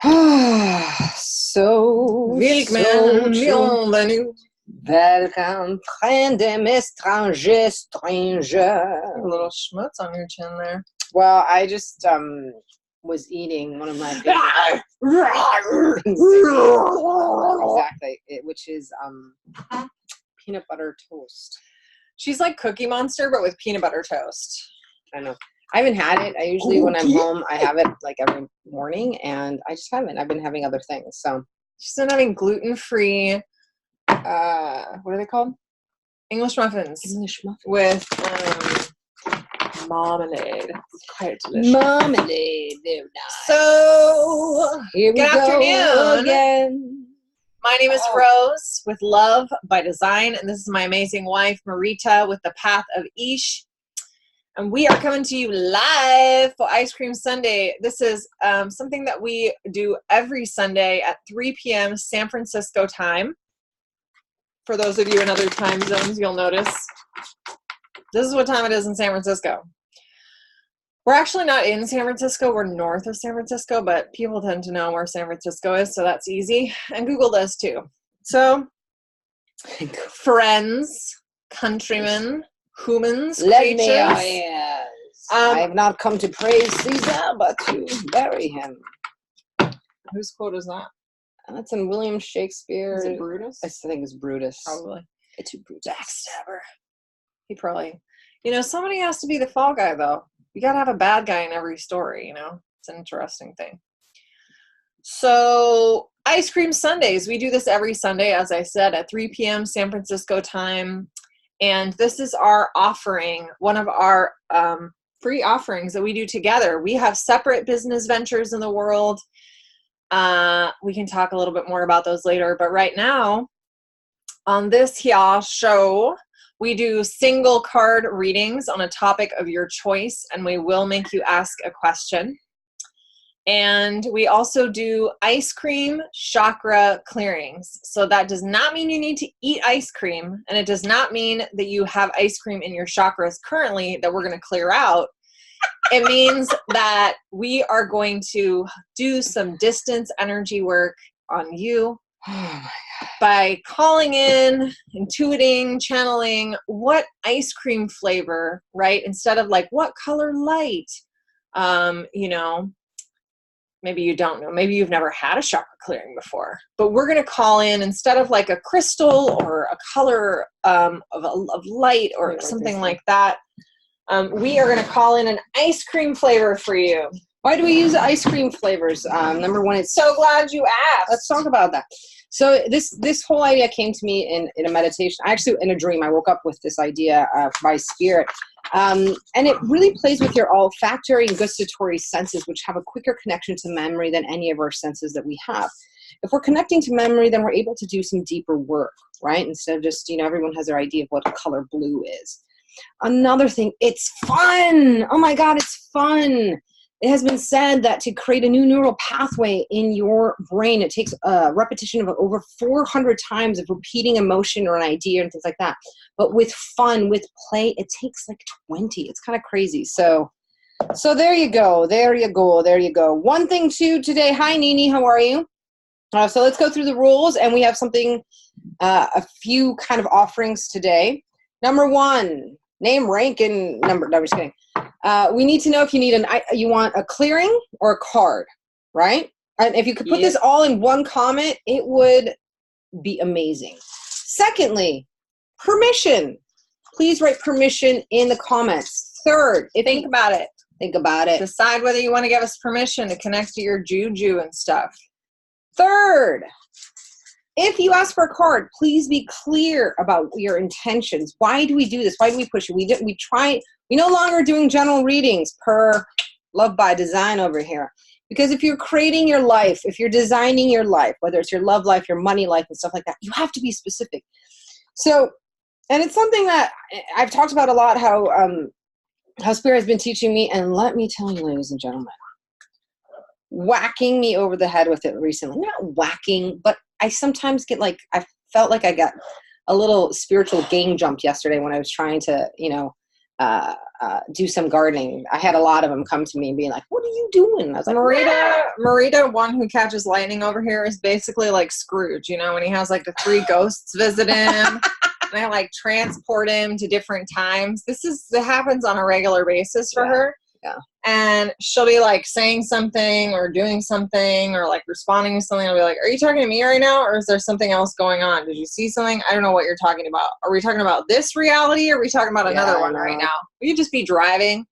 So Bienvenue. Welcome, friend étranger, stranger. A little schmutz on your chin there. Well, I just was eating one of my favorite exactly, which is peanut butter toast. She's like Cookie Monster, but with peanut butter toast. I know. I haven't had it. I usually, when I'm home, I have it like every morning, and I just haven't. I've been having other things. So she's been having gluten-free, what are they called? English muffins. English muffins. With marmalade. It's quite delicious. Marmalade. Very nice. So, here we good go afternoon. again. My name is Rose with Love by Design, and this is my amazing wife, Marita, with the Path of Ish. And we are coming to you live for Ice Cream Sunday. This is something that we do every Sunday at 3 p.m. San Francisco time. For those of you in other time zones, you'll notice this is what time it is in San Francisco. We're actually not in San Francisco. We're north of San Francisco, but people tend to know where San Francisco is, so that's easy. And Google does too. So, friends, countrymen, humans, creatures. I have not come to praise Caesar, but to bury him. Whose quote is that? That's in William Shakespeare. Is it Brutus? I think it's Brutus. Probably. It's Brutus. Backstabber. He probably. You know, somebody has to be the fall guy, though. You got to have a bad guy in every story, you know? It's an interesting thing. So, Ice Cream Sundays. We do this every Sunday, as I said, at 3 p.m. San Francisco time. And this is our offering, one of our free offerings that we do together. We have separate business ventures in the world. We can talk a little bit more about those later. But right now, on this here show, we do single card readings on a topic of your choice, and we will make you ask a question. And we also do ice cream chakra clearings. So that does not mean you need to eat ice cream, and it does not mean that you have ice cream in your chakras currently that we're going to clear out. It means that we are going to do some distance energy work on you by calling in, intuiting, channeling what ice cream flavor, right? Instead of like, what color light, you know, maybe you don't know. Maybe you've never had a chakra clearing before. But we're going to call in, instead of like a crystal or a color of light or something like that, we are going to call in an ice cream flavor for you. Why do we use ice cream flavors? Number one, it's so glad you asked. Let's talk about that. So this whole idea came to me in a meditation. Actually, in a dream, I woke up with this idea by spirit. And it really plays with your olfactory and gustatory senses, which have a quicker connection to memory than any of our senses that we have. If we're connecting to memory, then we're able to do some deeper work, right? Instead of just, you know, everyone has their idea of what color blue is. Another thing, it's fun. Oh my God, it's fun. It has been said that to create a new neural pathway in your brain, it takes a repetition of over 400 times of repeating emotion or an idea and things like that. But with fun, with play, it takes like 20. It's kind of crazy. So there you go. There you go. There you go. One thing too today. Hi, Nini. How are you? So let's go through the rules, and we have something, a few kind of offerings today. Number one, name, rank, and number. No, I'm just kidding. We need to know if you want a clearing or a card, right? And if you could put this all in one comment, it would be amazing. Secondly, permission. Please write permission in the comments. Third, think about it. Think about it. Decide whether you want to give us permission to connect to your juju and stuff. Third, if you ask for a card, please be clear about your intentions. Why do we do this? Why do we push it? We no longer doing general readings per Love by Design over here. Because if you're creating your life, if you're designing your life, whether it's your love life, your money life, and stuff like that, you have to be specific. So, and it's something that I've talked about a lot, how Spirit has been teaching me, and let me tell you, ladies and gentlemen, whacking me over the head with it recently. Not whacking, but I sometimes get like, I felt like I got a little spiritual game jumped yesterday when I was trying to, you know, do some gardening. I had a lot of them come to me and being like, what are you doing? I was like, Marita, one who catches lightning over here, is basically like Scrooge, you know, when he has like the 3 ghosts visit him and I like transport him to different times. That happens on a regular basis for her. Yeah. And she'll be like saying something or doing something or like responding to something. I'll be like, are you talking to me right now? Or is there something else going on? Did you see something? I don't know what you're talking about. Are we talking about this reality? Or are we talking about another one right now? We could just be driving.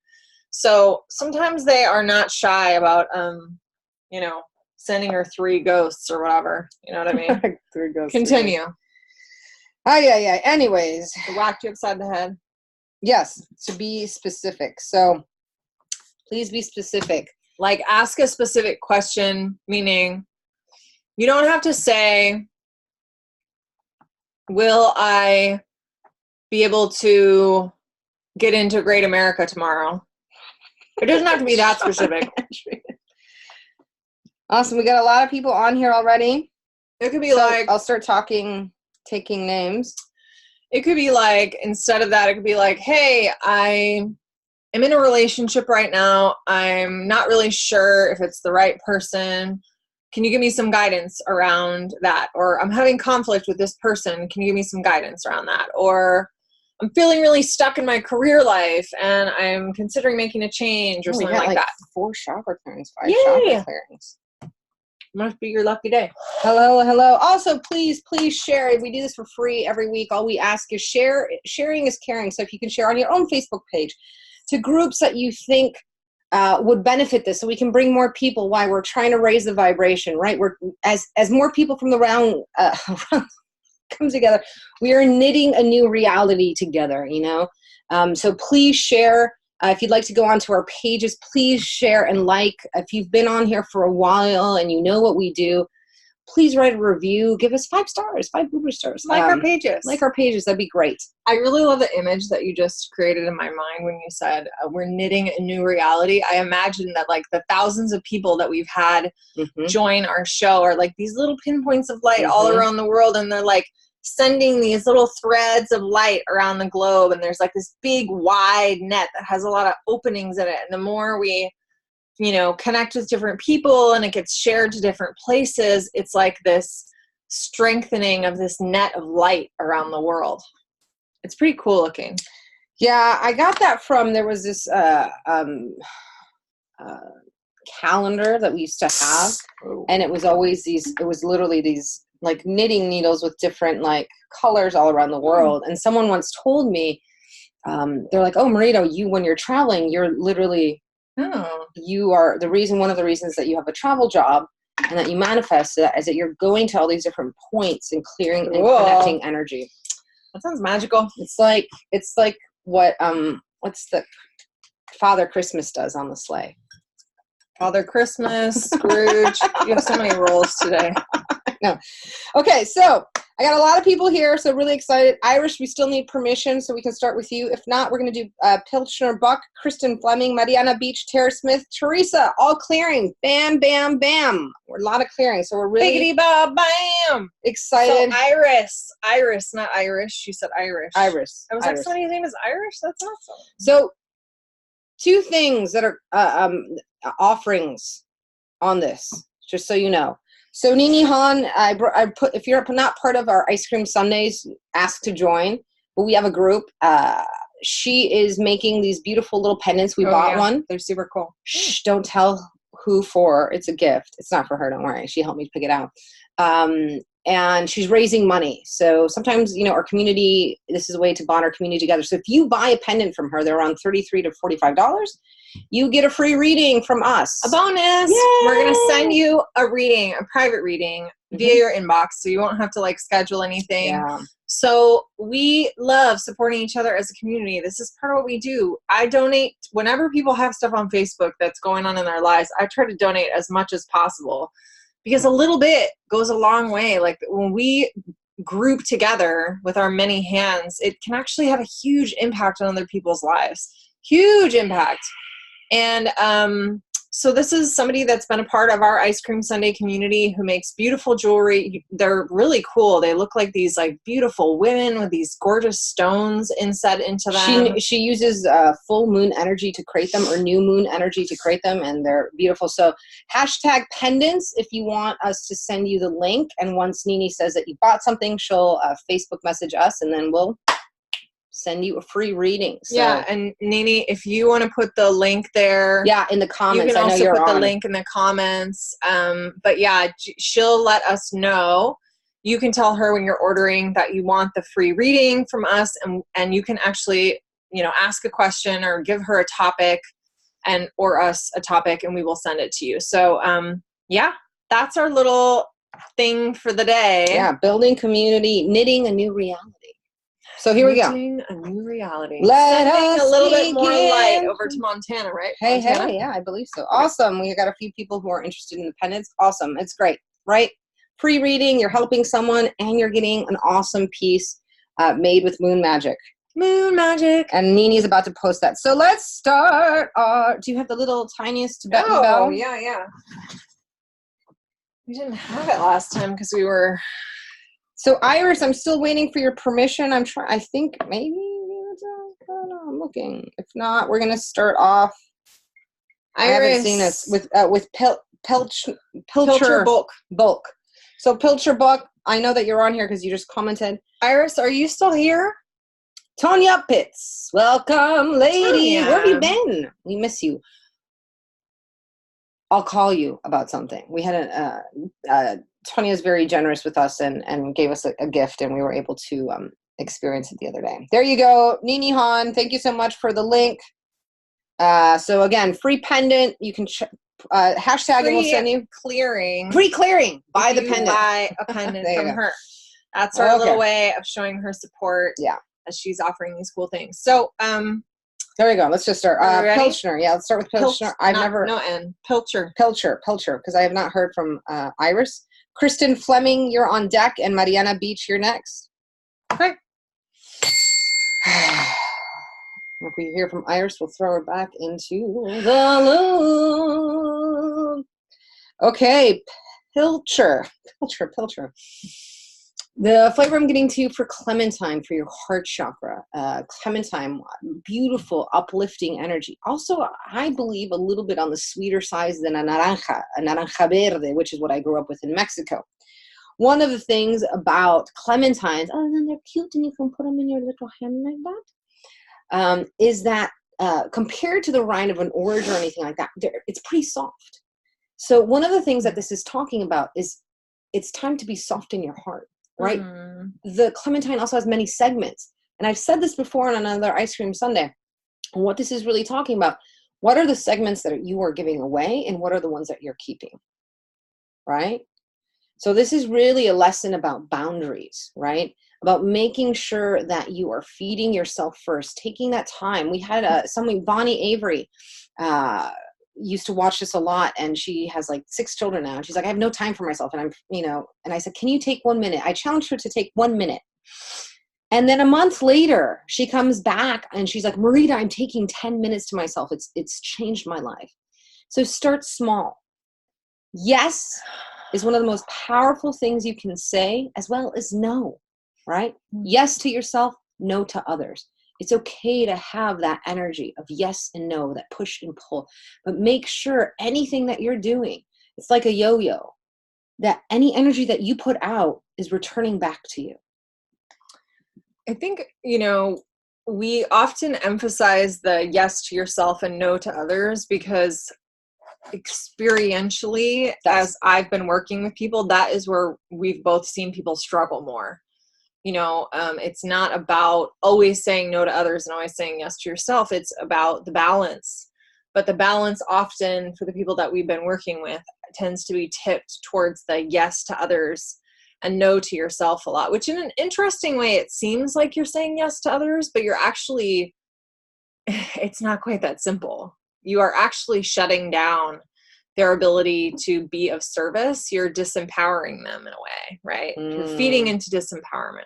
So sometimes they are not shy about, you know, sending her 3 ghosts or whatever. You know what I mean? 3 ghosts. Continue. Oh, yeah. Anyways. To whack you upside the head. Yes. To be specific. So please be specific. Like, ask a specific question, meaning you don't have to say, will I be able to get into Great America tomorrow? It doesn't have to be that specific. Awesome. We got a lot of people on here already. It could be like, I'll start taking names. It could be like, instead of that, it could be like, hey, I'm in a relationship right now. I'm not really sure if it's the right person. Can you give me some guidance around that? Or I'm having conflict with this person. Can you give me some guidance around that? Or I'm feeling really stuck in my career life and I'm considering making a change or something like that. 4 chakra clearings, 5 chakra clearings. Must be your lucky day. Hello. Also, please share. We do this for free every week. All we ask is share. Sharing is caring. So if you can share on your own Facebook page to groups that you think would benefit this, so we can bring more people. Why? We're trying to raise the vibration, right? We're as more people from the round come together, we are knitting a new reality together, you know? So please share. If you'd like to go onto our pages, please share and like. If you've been on here for a while and you know what we do, please write a review. Give us 5 stars, 5 Uber stars. Like our pages. Like our pages. That'd be great. I really love the image that you just created in my mind when you said we're knitting a new reality. I imagine that like the thousands of people that we've had join our show are like these little pinpoints of light all around the world. And they're like sending these little threads of light around the globe. And there's like this big wide net that has a lot of openings in it. And the more we, you know, connect with different people and it gets shared to different places, it's like this strengthening of this net of light around the world. It's pretty cool looking. Yeah, I got that from, there was this calendar that we used to have. And it was always literally these like knitting needles with different like colors all around the world. And someone once told me, they're like, oh, Marita, when you're traveling, you're literally, you are one of the reasons that you have a travel job and that you manifest that is that you're going to all these different points and clearing and connecting energy. That sounds magical. It's like what, what's the Father Christmas does on the sleigh. Father Christmas, Scrooge. You have so many roles today. No. Okay, so I got a lot of people here, so really excited. Irish, we still need permission, so we can start with you. If not, we're going to do Pilcher Book, Kristin Fleming, Mariana Beach, Tara Smith, Teresa, all clearing. Bam, bam, bam. We're a lot of clearing, so we're really Biggity-ba-bam. excited. So Iris, not Irish. You said Irish. Iris. I was like, somebody's name is Irish? That's awesome. So 2 things that are offerings on this, just so you know. So Nini Han, I put, if you're not part of our Ice Cream Sundays, ask to join. But we have a group. She is making these beautiful little pendants. We bought one. They're super cool. Shh, don't tell who for. It's a gift. It's not for her. Don't worry. She helped me pick it out. And she's raising money. So sometimes, you know, our community, this is a way to bond our community together. So if you buy a pendant from her, they're around $33 to $45. You get a free reading from us. A bonus. Yay! We're going to send you a reading, a private reading via your inbox. So you won't have to like schedule anything. Yeah. So we love supporting each other as a community. This is part of what we do. I donate whenever people have stuff on Facebook that's going on in their lives. I try to donate as much as possible because a little bit goes a long way. Like when we group together with our many hands, it can actually have a huge impact on other people's lives. Huge impact. And So this is somebody that's been a part of our Ice Cream Sunday community who makes beautiful jewelry. They're really cool. They look like these like beautiful women with these gorgeous stones inset into them. She uses full moon energy to create them, or new moon energy to create them, and they're beautiful. So hashtag pendants if you want us to send you the link. And once Nini says that you bought something, she'll Facebook message us, and then we'll send you a free reading. So, yeah, and Nini, if you want to put the link there, yeah, in the comments, you can I know also you're put the on. link in the comments. But yeah, she'll let us know. You can tell her when you're ordering that you want the free reading from us, and you can actually, ask a question or give her a topic or us a topic, and we will send it to you. So, yeah, that's our little thing for the day. Yeah, building community, knitting a new reality. So here we go. A new reality. Sending a little bit more light over to Montana, right? Hey, Montana? yeah, I believe so. Awesome. We got a few people who are interested in the pendants. Awesome. It's great, right? Free reading, you're helping someone, and you're getting an awesome piece made with moon magic. Moon magic. And Nini's about to post that. So let's start. Do you have the little tiniest Tibetan bell? Oh, yeah. We didn't have it last time because we were... So Iris, I'm still waiting for your permission. I think maybe, I'm looking. If not, we're going to start off. Iris. I haven't seen this with Pilcher Book. So Pilcher Book, I know that you're on here because you just commented. Iris, are you still here? Tonya Pitts, welcome, lady. Tonya. Where have you been? We miss you. I'll call you about something. We had Tonya is very generous with us and gave us a gift, and we were able to experience it the other day. There you go, Nini Han. Thank you so much for the link. So again, free pendant. You can hashtag, and we'll send you free clearing. Buy the pendant. Buy a pendant from her. That's our little way of showing her support. Yeah, as she's offering these cool things. So there we go. Let's just start. Pilcher. Yeah, let's start with Pilcher. Pilcher, because I have not heard from Iris. Kristin Fleming, you're on deck, and Mariana Beach, you're next. Okay. If we hear from Iris, we'll throw her back into the loop. Okay, Pilcher. The flavor I'm getting to you for Clementine, for your heart chakra. Clementine, beautiful, uplifting energy. Also, I believe a little bit on the sweeter side than a naranja verde, which is what I grew up with in Mexico. One of the things about clementines, other than they're cute and you can put them in your little hand like that, is that compared to the rind of an orange or anything like that, it's pretty soft. So one of the things that this is talking about is it's time to be soft in your heart. Right? The Clementine also has many segments. And I've said this before on another Ice Cream Sunday. And what this is really talking about, what are the segments that you are giving away and what are the ones that you're keeping? Right? So this is really a lesson about boundaries, right? About making sure that you are feeding yourself first, taking that time. We had Bonnie Avery, used to watch this a lot, and she has like 6 children now, and she's like, I have no time for myself, and I'm and I said, can you take 1 minute? I challenged her to take 1 minute, and then a month later she comes back and she's like, Marita, I'm taking 10 minutes to myself. It's changed my life. So start small. Yes is one of the most powerful things you can say, as well as no, right? Yes to yourself, no to others. It's okay to have that energy of yes and no, that push and pull, but make sure anything that you're doing, it's like a yo-yo, that any energy that you put out is returning back to you. I think, we often emphasize the yes to yourself and no to others because experientially, as I've been working with people, that is where we've both seen people struggle more. It's not about always saying no to others and always saying yes to yourself. It's about the balance. But the balance often for the people that we've been working with tends to be tipped towards the yes to others and no to yourself a lot, which in an interesting way, it seems like you're saying yes to others, but you're actually, it's not quite that simple. You are actually shutting down their ability to be of service. You're disempowering them in a way, right? You're feeding into disempowerment.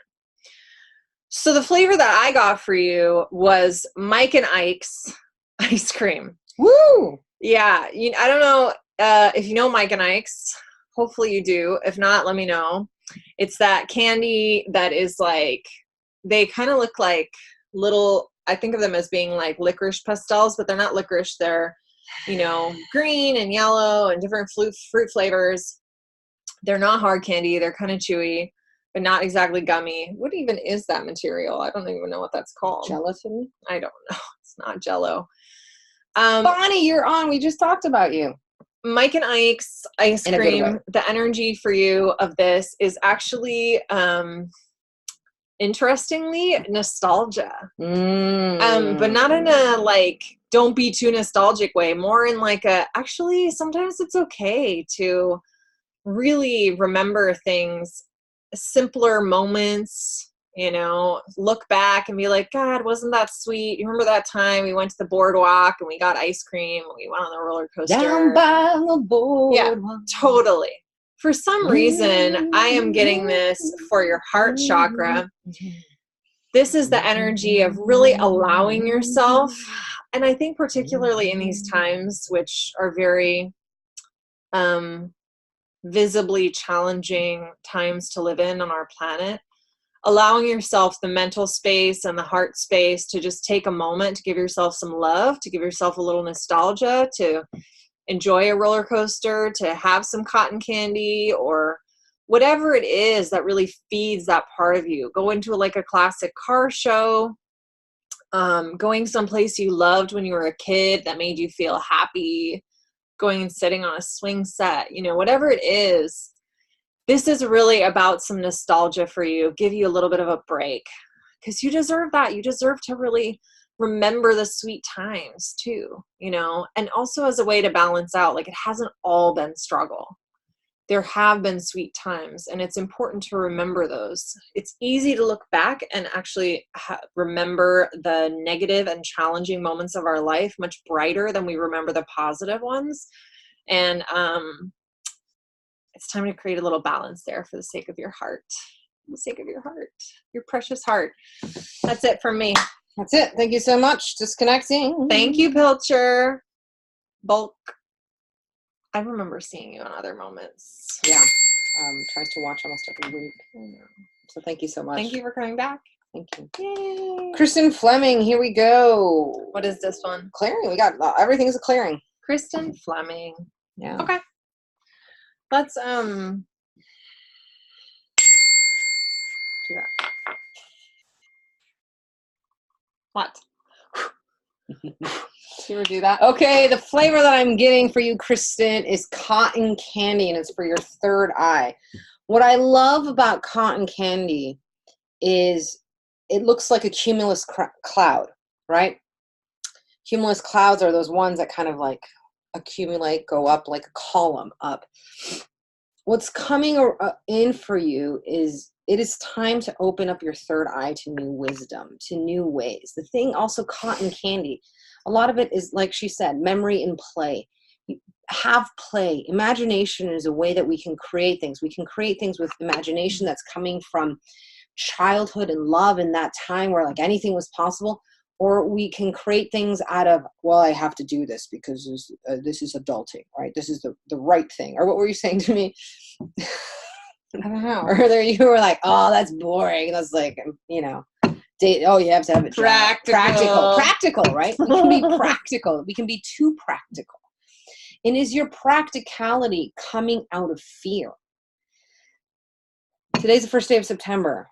So the flavor that I got for you was Mike and Ike's ice cream. Woo! Yeah. I don't know if you know Mike and Ike's. Hopefully you do. If not, let me know. It's that candy that is like, they kind of look like little, I think of them as being like licorice pastels, but they're not licorice. They're, green and yellow and different fruit flavors. They're not hard candy. They're kind of chewy, but not exactly gummy. What even is that material? I don't even know what that's called. Gelatin? I don't know. It's not Jell-O. Bonnie, you're on. We just talked about you. Mike and Ike's ice cream, the energy for you of this is actually, interestingly, nostalgia. But not in a like, don't be too nostalgic way, more in like actually, sometimes it's okay to really remember things, simpler moments, look back and be like, God, wasn't that sweet? You remember that time we went to the boardwalk and we got ice cream and we went on the roller coaster? Down by the boardwalk. Yeah, totally. For some reason, I am getting this for your heart chakra. This is the energy of really allowing yourself. And I think particularly in these times, which are very visibly challenging times to live in on our planet, allowing yourself the mental space and the heart space to just take a moment to give yourself some love, to give yourself a little nostalgia, to enjoy a roller coaster, to have some cotton candy or whatever it is that really feeds that part of you. Go into like a classic car show, going someplace you loved when you were a kid that made you feel happy, going and sitting on a swing set, whatever it is. This is really about some nostalgia for you, give you a little bit of a break because you deserve that. You deserve to really remember the sweet times too, and also as a way to balance out, like it hasn't all been struggle. There have been sweet times and it's important to remember those. It's easy to look back and actually remember the negative and challenging moments of our life much brighter than we remember the positive ones. And, it's time to create a little balance there for the sake of your heart, your precious heart. That's it from me. That's it. Thank you so much. Disconnecting. Thank you, Pilcher. Bulk. I remember seeing you in other moments. Yeah. Tries to watch almost every week. I know. So thank you so much. Thank you for coming back. Thank you. Yay. Kristin Fleming, here we go. What is this one? Clearing. We got everything's a clearing. Kristin Fleming. Yeah. Okay. Let's do that. What? You ever do that? Okay, the flavor that I'm getting for you, Kristin, is cotton candy, and it's for your third eye. What I love about cotton candy is it looks like a cumulus cloud, right? Cumulus clouds are those ones that kind of like accumulate, go up like a column up. What's coming in for you is it is time to open up your third eye to new wisdom, to new ways. The thing also, cotton candy, a lot of it is, like she said, memory and play. Have play. Imagination is a way that we can create things. We can create things with imagination that's coming from childhood and love in that time where like anything was possible. Or we can create things out of, well, I have to do this because this is adulting, right? This is the right thing. Or what were you saying to me? I don't know. Earlier you were like, oh, that's boring. That's like, you have to have it practical, right? We can be practical. We can be too practical. And is your practicality coming out of fear? Today's the first day of September.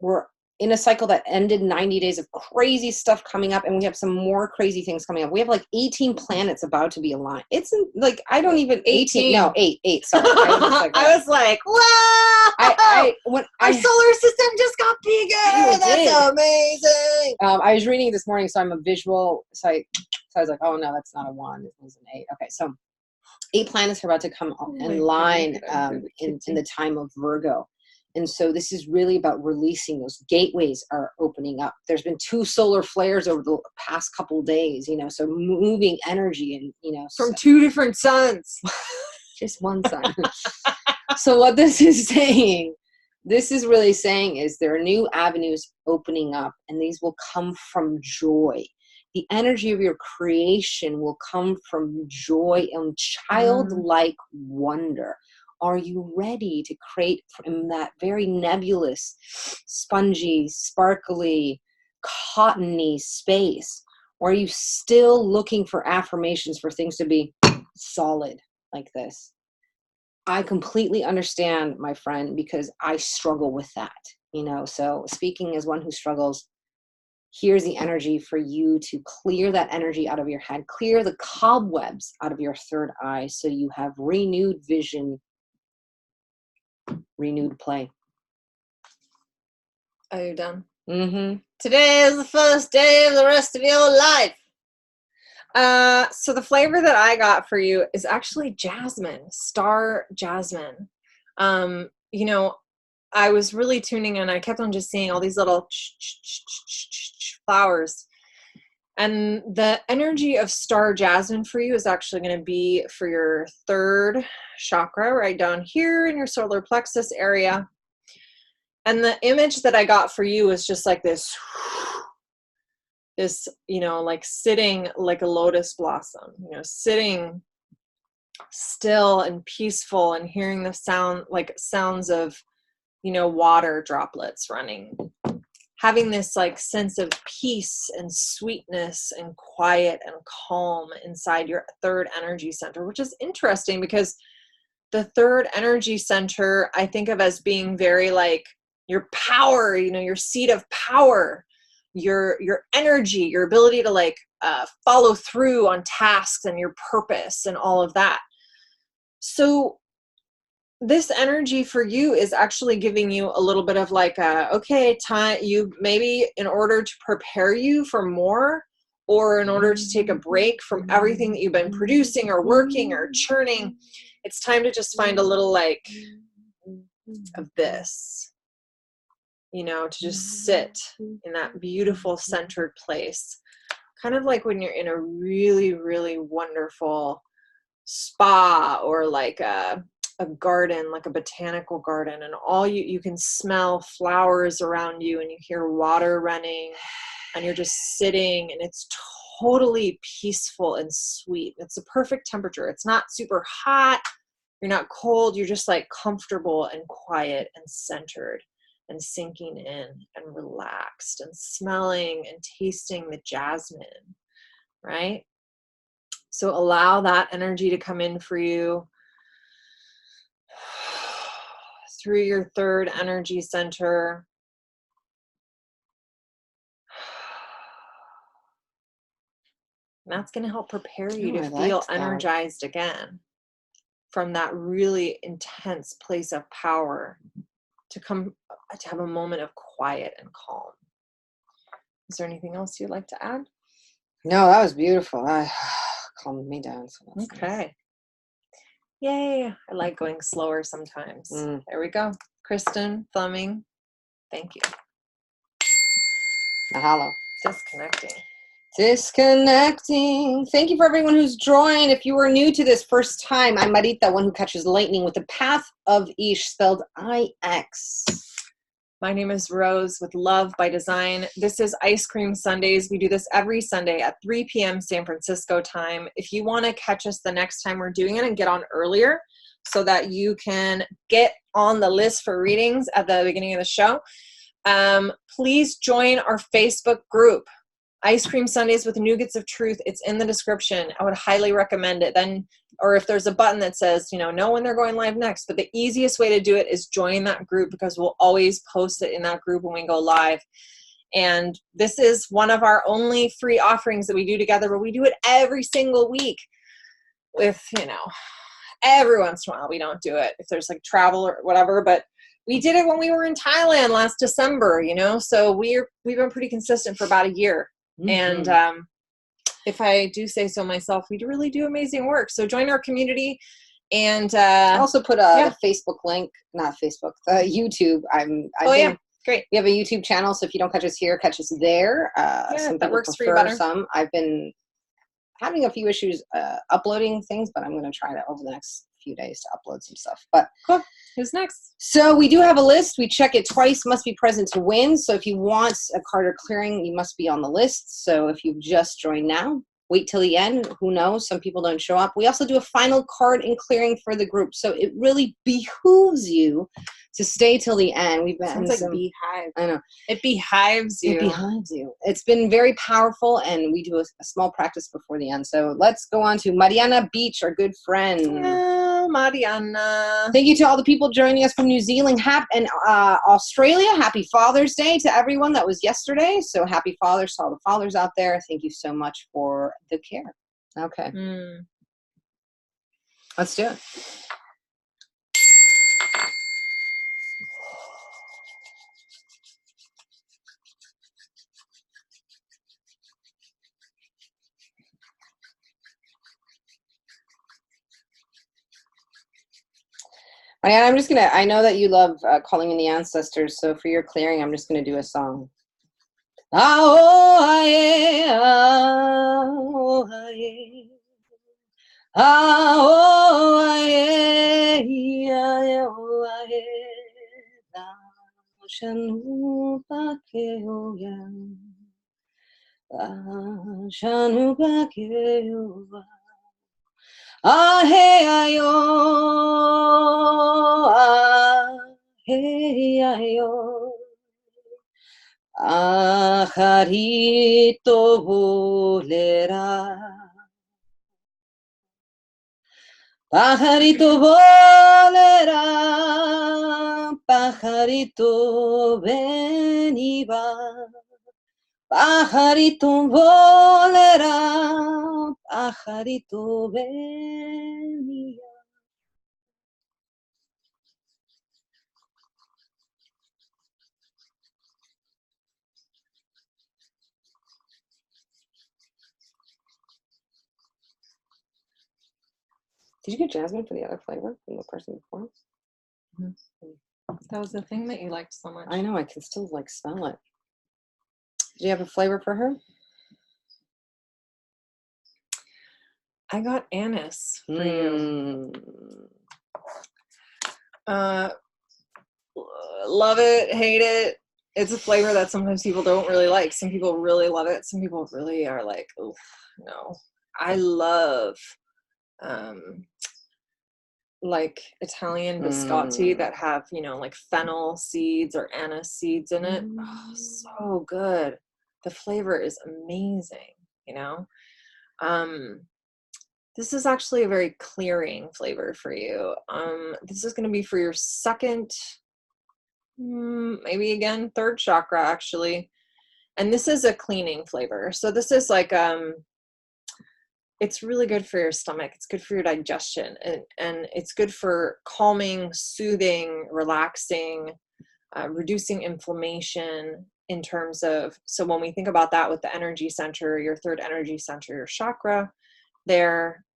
We're in a cycle that ended 90 days of crazy stuff coming up, and we have some more crazy things coming up. We have like 18 planets about to be aligned. It's like, I don't even 18. No, 8. Sorry. I was like, wow! Our solar system just got bigger. That's amazing. I was reading this morning, so I'm a visual. So I was like, oh no, that's not a 1. It was an 8. Okay, so 8 planets are about to come in line in the time of Virgo. And so this is really about releasing. Those gateways are opening up. There's been 2 solar flares over the past couple of days, so moving energy and, from 2 different suns. Just one sun. So what this is really saying is there are new avenues opening up, and these will come from joy. the energy of your creation will come from joy and childlike wonder. Are you ready to create from that very nebulous, spongy, sparkly, cottony space? Or are you still looking for affirmations for things to be solid like this? I completely understand, my friend, because I struggle with that, so speaking as one who struggles, here's the energy for you to clear that energy out of your head, clear the cobwebs out of your third eye, so you have renewed vision, renewed play. Are you done? Mm-hmm. Today is the first day of the rest of your life. So the flavor that I got for you is actually jasmine, star jasmine. I was really tuning in. I kept on just seeing all these little flowers. And the energy of star jasmine for you is actually going to be for your third chakra, right down here in your solar plexus area. And the image that I got for you is just like this, like sitting like a lotus blossom, sitting still and peaceful and hearing the sounds of, water droplets running, having this like sense of peace and sweetness and quiet and calm inside your third energy center, which is interesting because the third energy center I think of as being very like your power, your seat of power, your energy, your ability to like follow through on tasks and your purpose and all of that. So this energy for you is actually giving you a little bit of like time, you maybe in order to prepare you for more, or in order to take a break from everything that you've been producing or working or churning, it's time to just find a little like of this, to just sit in that beautiful centered place, kind of like when you're in a really, really wonderful spa or like a garden, like a botanical garden, and all you can smell flowers around you and you hear water running and you're just sitting and it's totally peaceful and sweet. It's the perfect temperature. It's not super hot. You're not cold. You're just like comfortable and quiet and centered and sinking in and relaxed and smelling and tasting the jasmine, right? So allow that energy to come in for you through your third energy center. And that's going to help prepare you to feel energized again from that really intense place of power to have a moment of quiet and calm. Is there anything else you'd like to add? No, that was beautiful. Calmed me down. So okay. Nice. Yay. I like going slower sometimes. There we go. Kristin Fleming, thank you. Mahalo. Disconnecting. Thank you for everyone who's joined. If you were new to this first time, I'm Marita, one who catches lightning with the path of Ish, spelled I-X. My name is Rose with Love by Design. This is Ice Cream Sundays. We do this every Sunday at 3 p.m. San Francisco time. If you want to catch us the next time we're doing it and get on earlier so that you can get on the list for readings at the beginning of the show, please join our Facebook group, Ice Cream Sundays with Nougats of Truth. It's in the description. I would highly recommend it. Then, or if there's a button that says, know when they're going live next. But the easiest way to do it is join that group, because we'll always post it in that group when we go live. And this is one of our only free offerings that we do together, but we do it every single week with, every once in a while we don't do it if there's like travel or whatever, but we did it when we were in Thailand last December, so we've been pretty consistent for about a year. Mm-hmm. And if I do say so myself, we really do amazing work. So join our community. And I also put the Facebook link, not Facebook, the YouTube. Great. We have a YouTube channel, so if you don't catch us here, catch us there. That works for you better. Some. I've been having a few issues uploading things, but I'm going to try that over the next few days to upload some stuff. But cool. Who's next? So we do have a list. We check it twice. Must be present to win. So if you want a card or clearing, you must be on the list. So if you've just joined now, wait till the end. Who knows? Some people don't show up. We also do a final card and clearing for the group. So it really behooves you to stay till the end. We've been Sounds like beehive. I know. It behives you. It behives you. It's been very powerful, and we do a small practice before the end. So let's go on to Mariana Beach, our good friend. Mariana. Thank you to all the people joining us from New Zealand and Australia. Happy Father's Day to everyone. That was yesterday. So happy fathers to all the fathers out there. Thank you so much for the care. Okay. Let's do it. Mariana, I'm just going to, I know that you love calling in the ancestors, so for your clearing, I'm just going to do a song. Ah-oh-ah-yeah, ah-oh-ah-yeah, ah-oh-ah-yeah, ah-oh-ah-yeah, ah-shanu-pa-ke-oh-ya, ah-shanu-pa-ke-oh-ya. Ah hey ayo, ah hey ayo, pajarito volera, pajarito volera, pajarito ven y va. Pajarito volera, pajarito venía. Did you get jasmine for the other flavor from the person before? That was the thing that you liked so much. I know, I can still like smell it. Do you have a flavor for her? I got anise for you. Love it, hate it. It's a flavor that sometimes people don't really like. Some people really love it. Some people really are like, oh, no. I love like Italian biscotti that have, you know, like fennel seeds or anise seeds in it. Oh, so good. The flavor is amazing, you know. This is actually a very clearing flavor for you. This is going to be for your second, maybe again, third chakra actually. And this is a cleaning flavor. So this is like, it's really good for your stomach. It's good for your digestion, and it's good for calming, soothing, relaxing, reducing inflammation in terms of, so when we think about that with the energy center, your third energy center, your chakra there,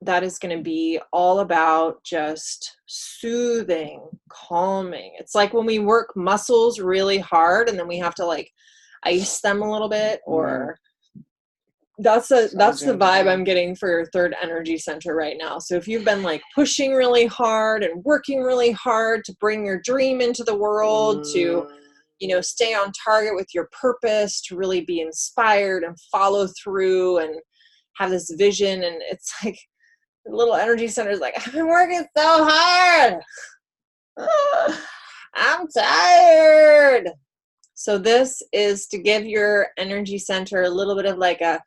that is going to be all about just soothing, calming. It's like when we work muscles really hard and then we have to like ice them a little bit, or that's the vibe I'm getting for your third energy center right now. So if you've been like pushing really hard and working really hard to bring your dream into the world, to, you know, stay on target with your purpose, to really be inspired and follow through and have this vision, and it's like the little energy center is like, I've been working so hard. I'm tired. So this is to give your energy center a little bit of like a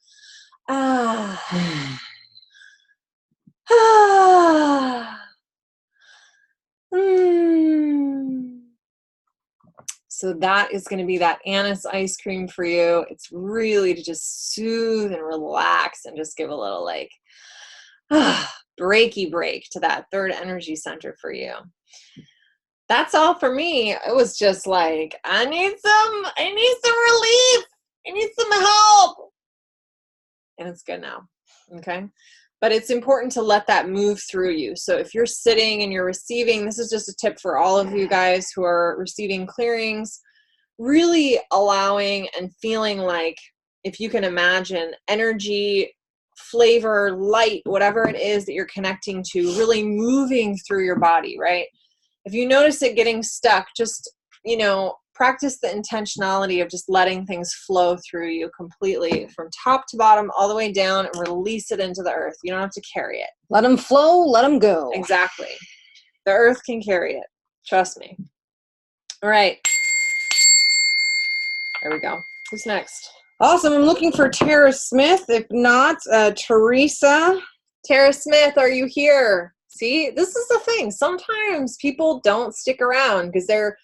So that is going to be that anise ice cream for you. It's really to just soothe and relax and just give a little like breaky break to that third energy center for you. That's all for me. It was just like, I need some relief. I need some help. And it's good now. Okay. But it's important to let that move through you. So if you're sitting and you're receiving, this is just a tip for all of you guys who are receiving clearings, really allowing and feeling like, if you can imagine energy flavor, light, whatever it is that you're connecting to, really moving through your body, right? If you notice it getting stuck, just, you know, practice the intentionality of just letting things flow through you completely from top to bottom, all the way down, and release it into the earth. You don't have to carry it. Let them flow, let them go. Exactly. The earth can carry it. Trust me. All right. There we go. Who's next? Awesome. I'm looking for Tara Smith. If not, Teresa. Tara Smith, are you here? See, this is the thing. Sometimes people don't stick around because they're,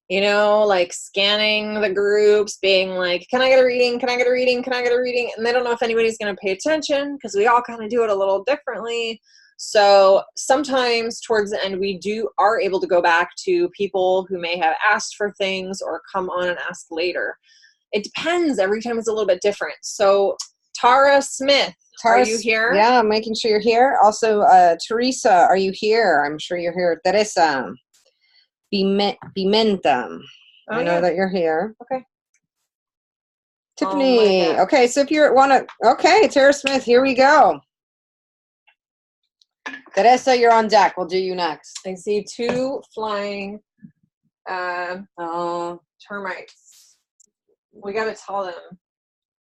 you know, like scanning the groups, being like, can I get a reading? Can I get a reading? Can I get a reading? And they don't know if anybody's going to pay attention because we all kind of do it a little differently. So sometimes towards the end, we are able to go back to people who may have asked for things or come on and ask later. It depends. Every time it's a little bit different. So Tara Smith, are you here? Yeah, I'm making sure you're here. Also, Teresa, are you here? I'm sure you're here. Teresa. Pimenta. Oh, I know that you're here. Okay. Tiffany. Okay, so if you okay, Tara Smith, here we go. Teresa, you're on deck. We'll do you next. I see 2 flying termites. We got to tell them.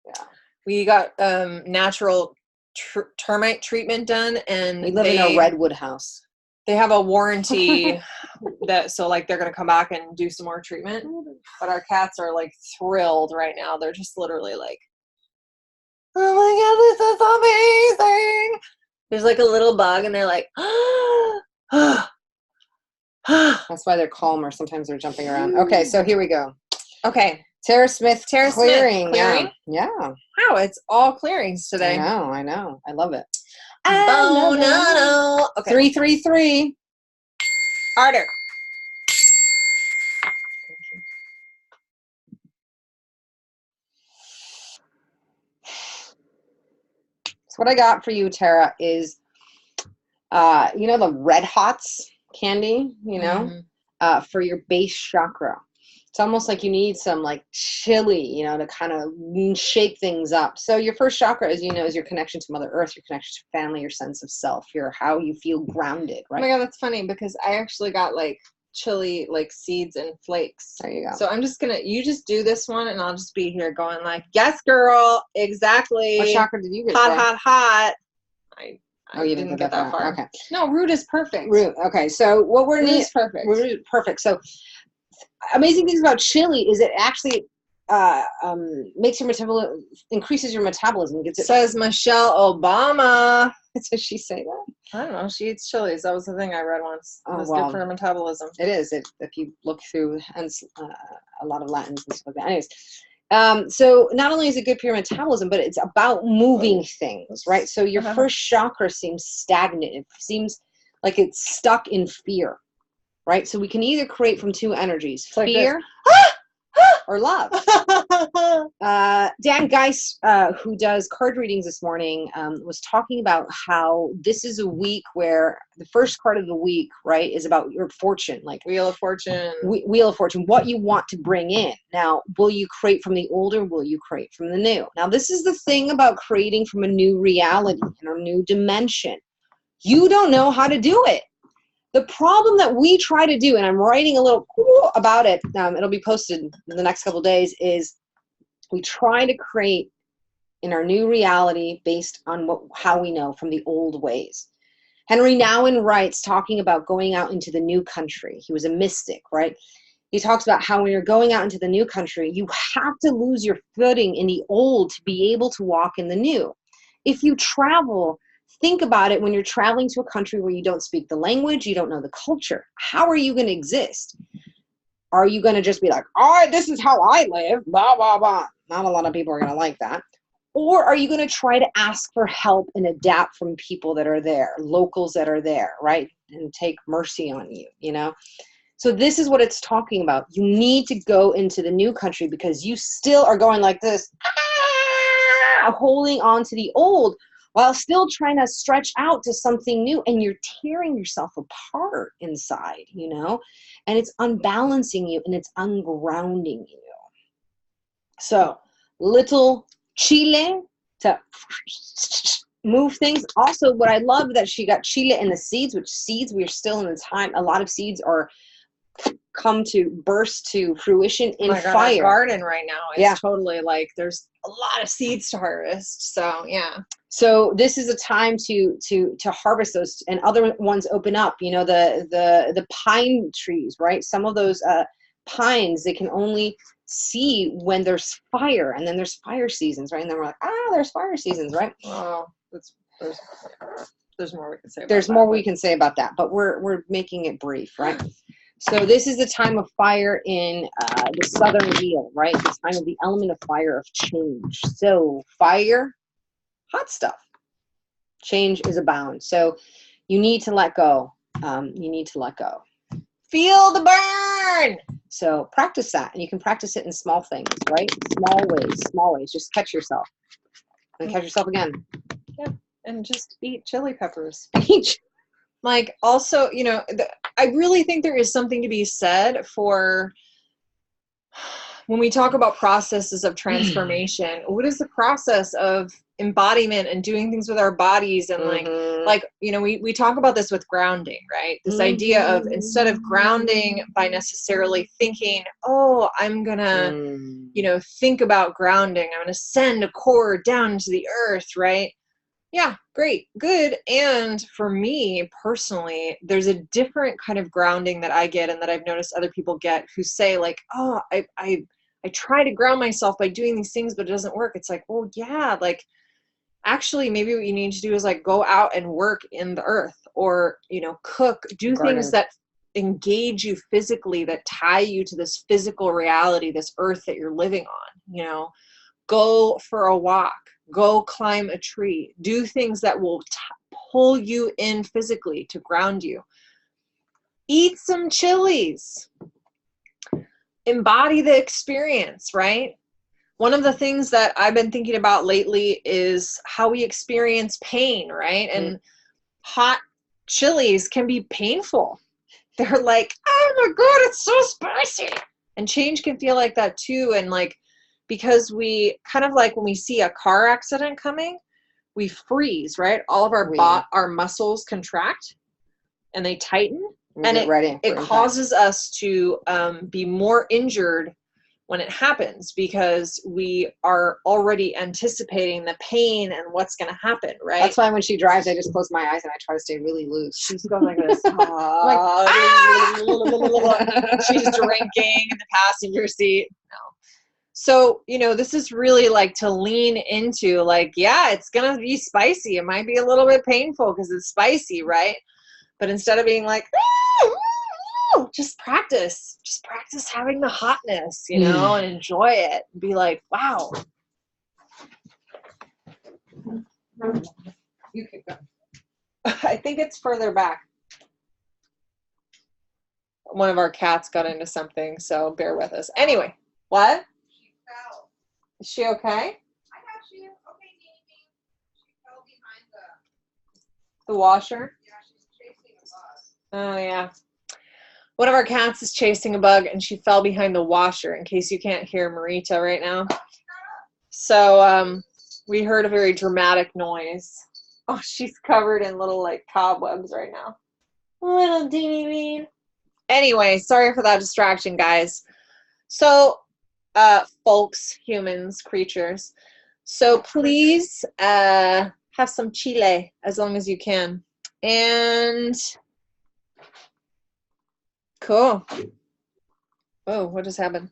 Yeah. We got natural termite treatment done, and we live in a redwood house. They have a warranty that, so like they're going to come back and do some more treatment. But our cats are like thrilled right now. They're just literally like, oh my God, this is amazing. There's like a little bug and they're like, That's why they're calmer. Sometimes they're jumping around. Okay, so here we go. Okay. Tara Smith clearing. Clearing? Yeah. Wow, it's all clearings today. I know. I love it. Okay. 333. Harder. So what I got for you, Tara, is, you know, the Red Hots candy, you know, for your base chakra. It's almost like you need some like chili, you know, to kind of shake things up. So your first chakra, as you know, is your connection to Mother Earth, your connection to family, your sense of self, your how you feel grounded, right? Oh my God, that's funny because I actually got like chili, like seeds and flakes. There you go. So I'm just you just do this one and I'll just be here going like, yes, girl, exactly. What chakra did you get? Hot. You didn't get that far. Okay. No, root is perfect. Root. Okay. So what we're root is perfect. Root is perfect. So amazing things about chili is it actually makes your metabolism, increases your metabolism. Gets it. Says Michelle Obama. Does she say that? I don't know. She eats chilies. That was the thing I read once. Oh, it's good for metabolism. It is. If you look through a lot of Latins and stuff like that. Anyways, so not only is it good for your metabolism, but it's about moving things, right? So your first chakra seems stagnant. It seems like it's stuck in fear, right? So we can either create from 2 energies, fear or love. Dan Geis, who does card readings this morning, was talking about how this is a week where the first card of the week, right, is about your fortune, like Wheel of Fortune. Wheel of Fortune, what you want to bring in. Now, will you create from the old or will you create from the new? Now, this is the thing about creating from a new reality and a new dimension. You don't know how to do it. The problem that we try to do, and I'm writing a little about it, it'll be posted in the next couple of days, is we try to create in our new reality based on how we know from the old ways. Henry Nouwen writes, talking about going out into the new country. He was a mystic, right? He talks about how when you're going out into the new country, you have to lose your footing in the old to be able to walk in the new. If you travel, think about it when you're traveling to a country where you don't speak the language, you don't know the culture. How are you going to exist? Are you going to just be like, this is how I live, blah, blah, blah. Not a lot of people are going to like that. Or are you going to try to ask for help and adapt from people that are there, locals that are there, right? And take mercy on you, you know? So this is what it's talking about. You need to go into the new country because you still are going like this, holding on to the old, while still trying to stretch out to something new, and you're tearing yourself apart inside, you know, and it's unbalancing you and it's ungrounding you. So little chile to move things. Also, what I love that she got Chile in the seeds, which seeds, we're still in the time. A lot of seeds are come to burst to fruition in fire. Our garden right now is totally like there's a lot of seeds to harvest. So yeah. So this is a time to harvest those, and other ones open up. You know, the pine trees, right? Some of those pines, they can only see when there's fire, and then there's fire seasons, right? And then we're like, there's fire seasons, right? Oh, there's more we can say about there's more we can say about that, but we're making it brief, right? So this is the time of fire in the southern wheel, right? The time of the element of fire, of change. So fire, hot stuff. Change is abound. So you need to let go. You need to let go. Feel the burn. So practice that, and you can practice it in small things, right? Small ways. Just catch yourself, and catch yourself again. Yeah, and just eat chili peppers. Like, also, you know, I really think there is something to be said for when we talk about processes of transformation. What is the process of embodiment and doing things with our bodies? And like, you know, we talk about this with grounding, right? This idea of, instead of grounding by necessarily thinking, oh, I'm gonna, you know, think about grounding, I'm gonna send a cord down into the earth, right? Yeah, great, good. And for me personally, there's a different kind of grounding that I get, and that I've noticed other people get, who say like, oh, I try to ground myself by doing these things, but it doesn't work. It's like, well, yeah, like, actually, maybe what you need to do is like go out and work in the earth, or, you know, cook, do things that engage you physically, that tie you to this physical reality, this earth that you're living on. You know, go for a walk, go climb a tree, do things that will pull you in physically to ground you. Eat some chilies. Embody the experience, right? One of the things that I've been thinking about lately is how we experience pain, right? And hot chilies can be painful. They're like, oh my God, it's so spicy. And change can feel like that too. And like, because we kind of like when we see a car accident coming, we freeze, right? All of our muscles contract and they tighten, and it causes us to be more injured when it happens, because we are already anticipating the pain and what's going to happen, right? That's why when she drives, I just close my eyes and I try to stay really loose. She's going like this. She's drinking in the passenger seat. No. So, you know, this is really like to lean into, like, yeah, it's going to be spicy. It might be a little bit painful because it's spicy, right? But instead of being like, just practice having the hotness, you know, and enjoy it. Be like, wow. You can go. I think it's further back. One of our cats got into something, so bear with us. Anyway, what? She fell. Is she okay? I got you. Okay, Nene. She fell behind the washer? Yeah, she's chasing a bus. Oh, yeah. One of our cats is chasing a bug, and she fell behind the washer, in case you can't hear Marita right now. So we heard a very dramatic noise. Oh, she's covered in little, like, cobwebs right now. Little Deanie Bean. Anyway, sorry for that distraction, guys. So, folks, humans, creatures. So please have some chile as long as you can. And cool. Oh, what just happened?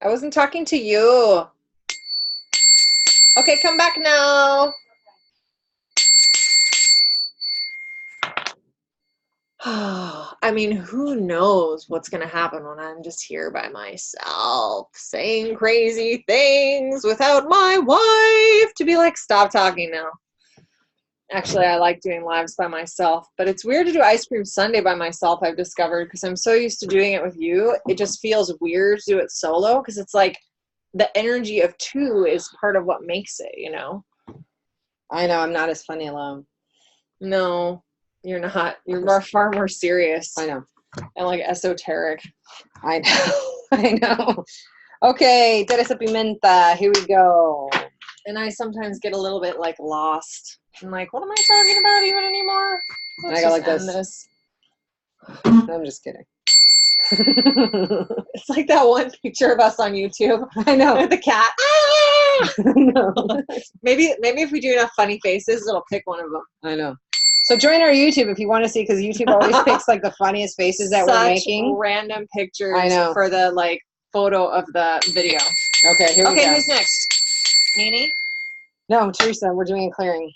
I wasn't talking to you. Okay, come back now. I mean, who knows what's going to happen when I'm just here by myself saying crazy things without my wife to be like, stop talking now. Actually, I like doing lives by myself, but it's weird to do Ice Cream Sunday by myself, I've discovered, because I'm so used to doing it with you. It just feels weird to do it solo, because it's like the energy of two is part of what makes it, you know? I know, I'm not as funny alone. No, you're not. You're far more serious. I know. And like esoteric. I know. I know. Okay, Teresa Pimenta, here we go. And I sometimes get a little bit like lost. I'm like, what am I talking about even anymore? Let's I go just like end this. I'm just kidding. It's like that one picture of us on YouTube. I know. With the cat. No. Maybe if we do enough funny faces, it'll pick one of them. I know. So join our YouTube if you want to see, because YouTube always picks like the funniest faces that we're making. Random pictures I know. for the like photo of the video. Okay, here we go. Okay, who's next? Nene? No, Teresa, we're doing a clearing.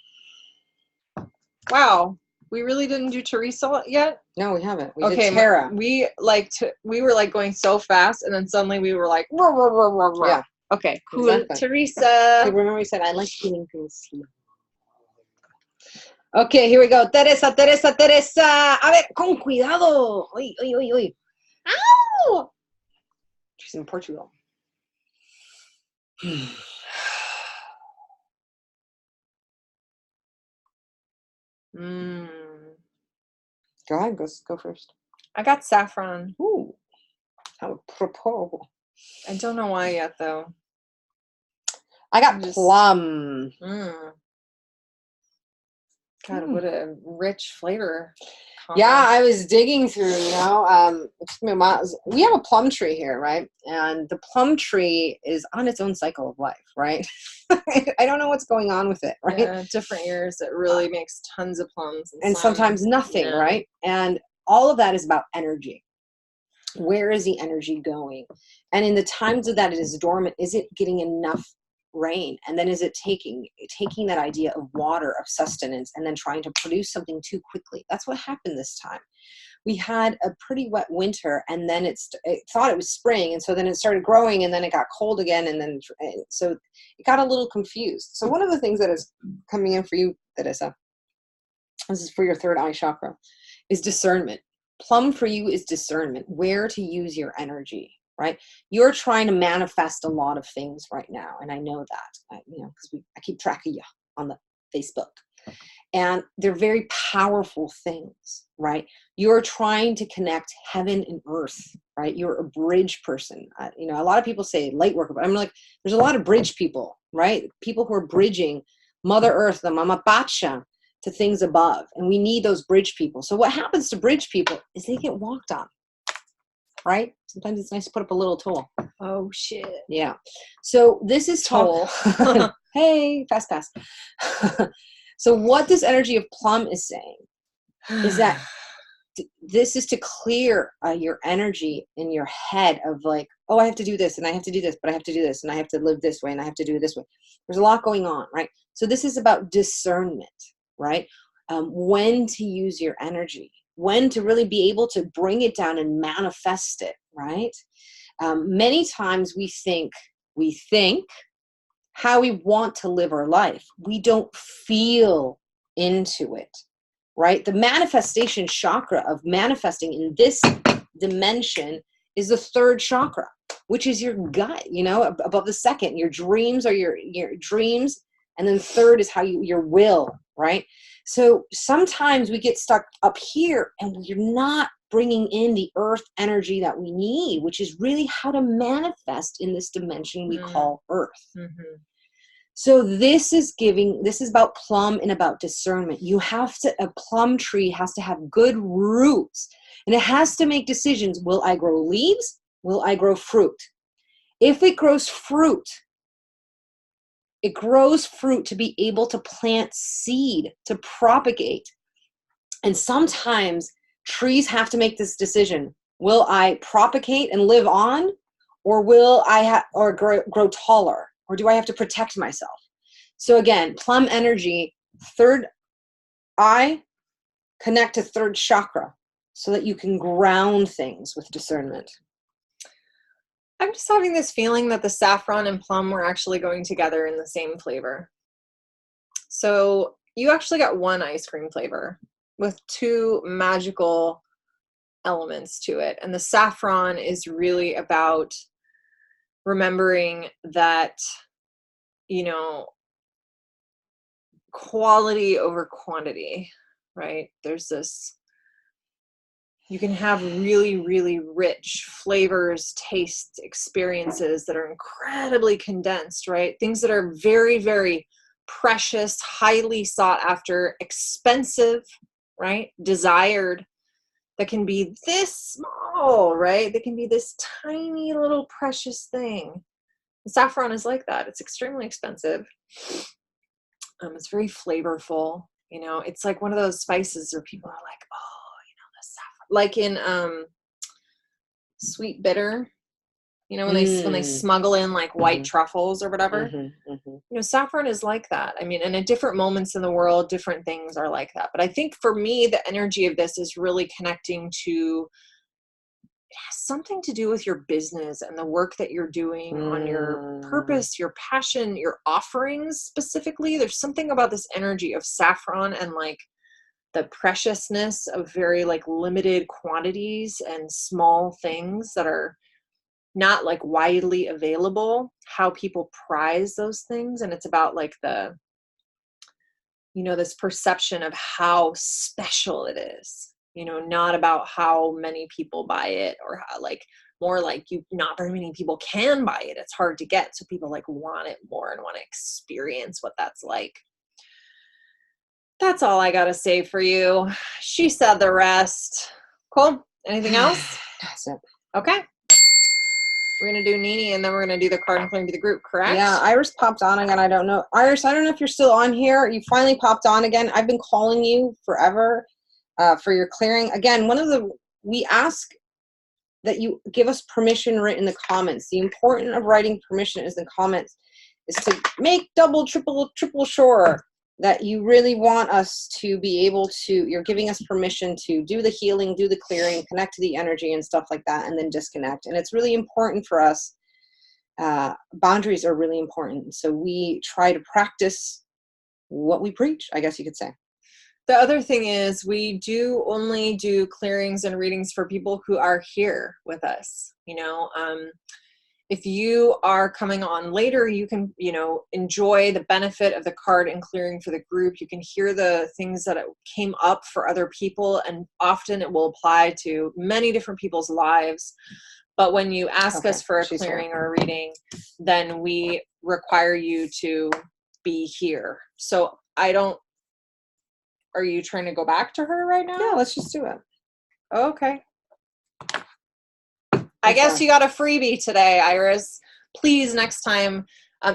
Wow. We really didn't do Teresa yet? No, we haven't. We Okay, did Tara. we were like going so fast, and then suddenly we were like, rah, rah, rah, rah, rah. Yeah. Okay, cool. Exactly. Teresa. Okay, remember we said I like doing things slow. Okay, here we go. Teresa. A ver, con cuidado. Uy, uy, uy, uy. Ow! She's in Portugal. Mm. Go ahead, go first. I got Saffron. Ooh, how apropos. I don't know why yet, though. I got Plum. God, what a rich flavor. Yeah, I was digging through, you know, we have a plum tree here, right? And the plum tree is on its own cycle of life, right? I don't know what's going on with it, right? Yeah, different years it really makes tons of plums. And sometimes nothing, right? And all of that is about energy. Where is the energy going? And in the times that it is dormant, is it getting enough rain? And then is it taking that idea of water, of sustenance, and then trying to produce something too quickly? That's what happened this time. We had a pretty wet winter, and then it thought it was spring, and so then it started growing, and then it got cold again, and then so it got a little confused. So one of the things that is coming in for you, Teresa, this is for your third eye chakra, is discernment. Plum for you is discernment, where to use your energy. Right? You're trying to manifest a lot of things right now. And I know that, because I keep track of you on the Facebook. And they're very powerful things, right? You're trying to connect heaven and earth, right? You're a bridge person. A lot of people say light worker, but I'm like, there's a lot of bridge people, right? People who are bridging Mother Earth, the Mama Pacha, to things above. And we need those bridge people. So what happens to bridge people is they get walked on. Right? Sometimes it's nice to put up a little toll. Oh, shit. Yeah. So this is toll. Hey, fast pass. So what this energy of plum is saying is that this is to clear your energy in your head of like, oh, I have to do this and I have to do this, but I have to do this and I have to live this way and I have to do it this way. There's a lot going on, right? So this is about discernment, right? When to use your energy. When to really be able to bring it down and manifest it, right? Many times we think how we want to live our life. We don't feel into it, right? The manifestation chakra of manifesting in this dimension is the third chakra, which is your gut, above the second. Your dreams are your dreams. And then third is your will, right? So sometimes we get stuck up here and we're not bringing in the earth energy that we need, which is really how to manifest in this dimension we call earth. Mm-hmm. So this is about plum and about discernment. A plum tree has to have good roots and it has to make decisions. Will I grow leaves? Will I grow fruit? If it grows fruit, it grows fruit to be able to plant seed, to propagate. And sometimes trees have to make this decision. Will I propagate and live on? Or will I grow taller? Or do I have to protect myself? So again, plum energy, third eye, connect to third chakra so that you can ground things with discernment. I'm just having this feeling that the saffron and plum were actually going together in the same flavor. So you actually got one ice cream flavor with two magical elements to it. And the saffron is really about remembering that, quality over quantity, right? There's this You can have really, really rich flavors, tastes, experiences that are incredibly condensed, right? Things that are very, very precious, highly sought after, expensive, right? Desired, that can be this small, right? That can be this tiny little precious thing. Saffron is like that. It's extremely expensive. It's very flavorful. You know, it's like one of those spices where people are like, oh, you know, the saffron. Like in sweet bitter, you know, when they smuggle in like white truffles or whatever. You know, saffron is like that. I mean, and at different moments in the world, different things are like that. But I think for me, the energy of this is really connecting to, it has something to do with your business and the work that you're doing on your purpose, your passion, your offerings specifically. There's something about this energy of saffron and like the preciousness of very like limited quantities and small things that are not like widely available, how people prize those things. And it's about like the, you know, this perception of how special it is, you know, not about how many people buy it or how, like, more like not very many people can buy it. It's hard to get. So people like want it more and want to experience what that's like. That's all I got to say for you. She said the rest. Cool. Anything else? That's it. Okay. We're going to do Nini and then we're going to do the card and clearing to the group, correct? Yeah, Iris popped on again. I don't know. Iris, I don't know if you're still on here. You finally popped on again. I've been calling you forever for your clearing. Again, we ask that you give us permission written in the comments. The importance of writing permission is in the comments is to make double, triple sure that you really want us to be able to, you're giving us permission to do the healing, do the clearing, connect to the energy and stuff like that, and then disconnect. And it's really important for us. Boundaries are really important. So we try to practice what we preach, I guess you could say. The other thing is we do only do clearings and readings for people who are here with us. You know, if you are coming on later, you can, you know, enjoy the benefit of the card and clearing for the group. You can hear the things that came up for other people, and often it will apply to many different people's lives. But when you ask us for a clearing or a reading, then we require you to be here. So are you trying to go back to her right now? Yeah, let's just do it. Okay. I guess you got a freebie today, Iris. Please, next time,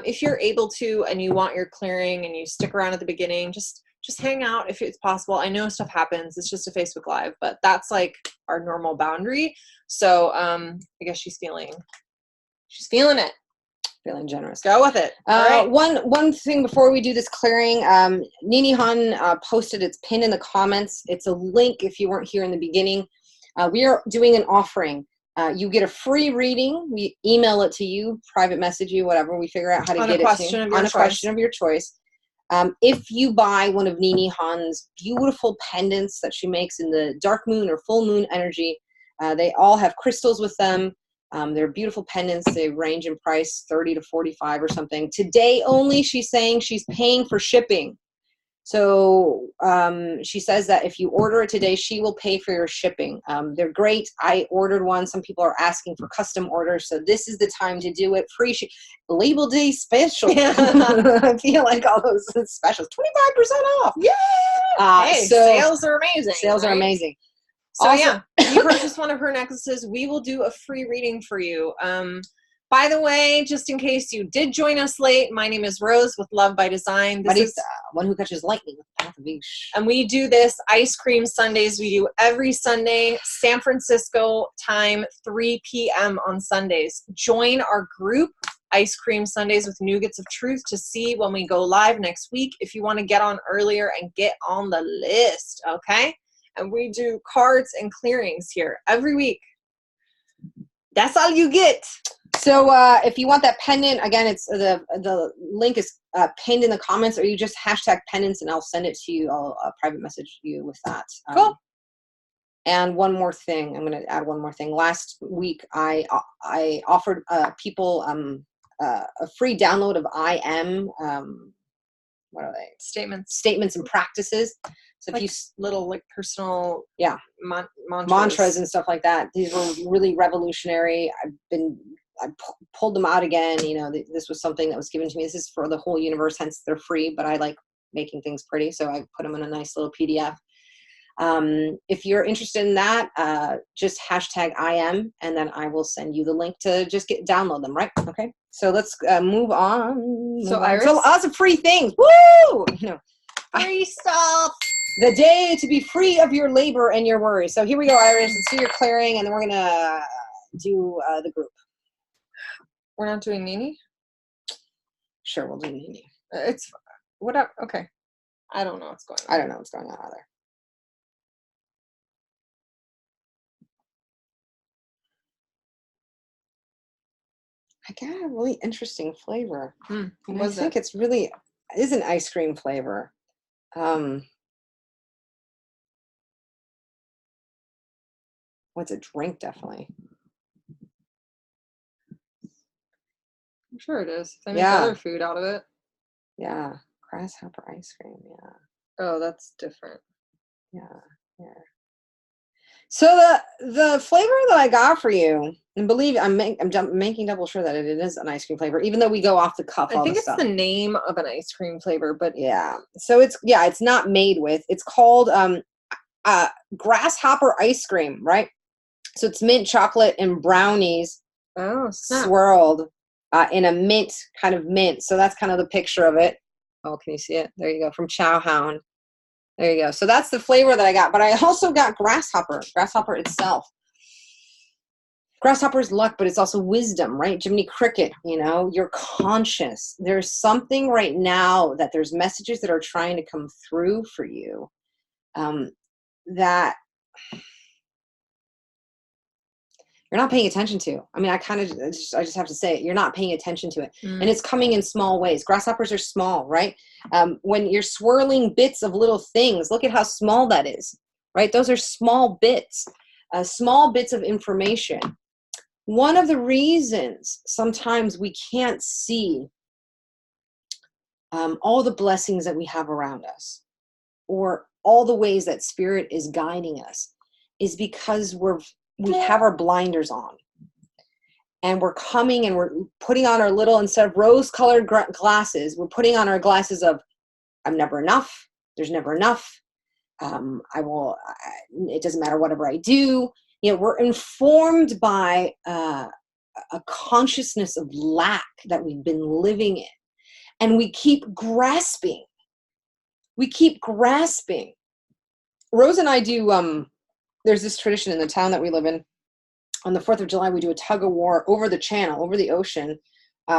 if you're able to and you want your clearing and you stick around at the beginning, just hang out if it's possible. I know stuff happens. It's just a Facebook Live, but that's like our normal boundary. So I guess she's feeling it. Feeling generous. Go with it. All right. One thing before we do this clearing, Nini Han posted, it's pinned in the comments. It's a link if you weren't here in the beginning. We are doing an offering. You get a free reading. We email it to you, private message you, whatever. We figure out how to get it to you on a question of your choice. If you buy one of Nini Han's beautiful pendants that she makes in the dark moon or full moon energy, they all have crystals with them. They're beautiful pendants. They range in price, $30 to $45 or something. Today only, she's saying she's paying for shipping. So she says that if you order it today, she will pay for your shipping. They're great. I ordered one. Some people are asking for custom orders. So this is the time to do it. Free Label Day special. I feel like all those specials. 25% off. Yeah. Hey, sales are amazing. Sales are amazing. So also, yeah, if you purchase one of her necklaces, we will do a free reading for you. By the way, just in case you did join us late, my name is Rose with Love by Design. This is one who catches lightning with the path of each. And we do this Ice Cream Sundays. We do every Sunday, San Francisco time, 3 p.m. on Sundays. Join our group, Ice Cream Sundays with Nougats of Truth, to see when we go live next week if you want to get on earlier and get on the list, okay? And we do cards and clearings here every week. That's all you get. So if you want that pendant, again, it's the link is pinned in the comments, or you just hashtag pendants and I'll send it to you. I'll private message you with that. Cool. And one more thing, I'm going to add one more thing. Last week, I offered people a free download of I Am what are they? Statements. Statements and practices. So Like if you little like personal mantras and stuff like that, these were really revolutionary. I pulled them out again. You know, this was something that was given to me. This is for the whole universe, hence they're free, but I like making things pretty. So I put them in a nice little PDF. If you're interested in that, just hashtag IM, and then I will send you the link to just download them, right? Okay. So let's move on. So Iris, so lots of free things. Woo! You know, free stuff. the day to be free of your labor and your worries. So here we go, Iris. Let's do your clearing, and then we're gonna do the group. We're not doing Nini? Sure, we'll do Nini. It's whatever. Okay. I don't know what's going on. I don't know what's going on either. I got a really interesting flavor. And I think it is an ice cream flavor. What's a drink, definitely. I'm sure it is. They make other food out of it. Yeah. Grasshopper ice cream, yeah. Oh, that's different. Yeah. So the flavor that I got for you, and believe I'm making double sure that it is an ice cream flavor, even though we go off the cuff. I think it's the name of an ice cream flavor, but yeah. So it's not made with. It's called grasshopper ice cream, right? So it's mint chocolate and brownies swirled in a mint kind of mint. So that's kind of the picture of it. Oh, can you see it? There you go. From Chow Hound. There you go. So that's the flavor that I got. But I also got grasshopper itself. Grasshopper is luck, but it's also wisdom, right? Jiminy Cricket, you know, you're conscious. There's something right now that there's messages that are trying to come through for you that you're not paying attention to. I mean, I just have to say it. You're not paying attention to it. And it's coming in small ways. Grasshoppers are small, right? When you're swirling bits of little things, look at how small that is, right? Those are small bits of information. One of the reasons sometimes we can't see all the blessings that we have around us or all the ways that spirit is guiding us is because we have our blinders on, and we're coming and we're putting on our little, instead of rose-colored glasses, we're putting on our glasses of I'm never enough. There's never enough. It doesn't matter whatever I do. You know, we're informed by a consciousness of lack that we've been living in, and we keep grasping. Rose and I do. There's this tradition in the town that we live in. On the 4th of July, we do a tug of war over the channel, over the ocean,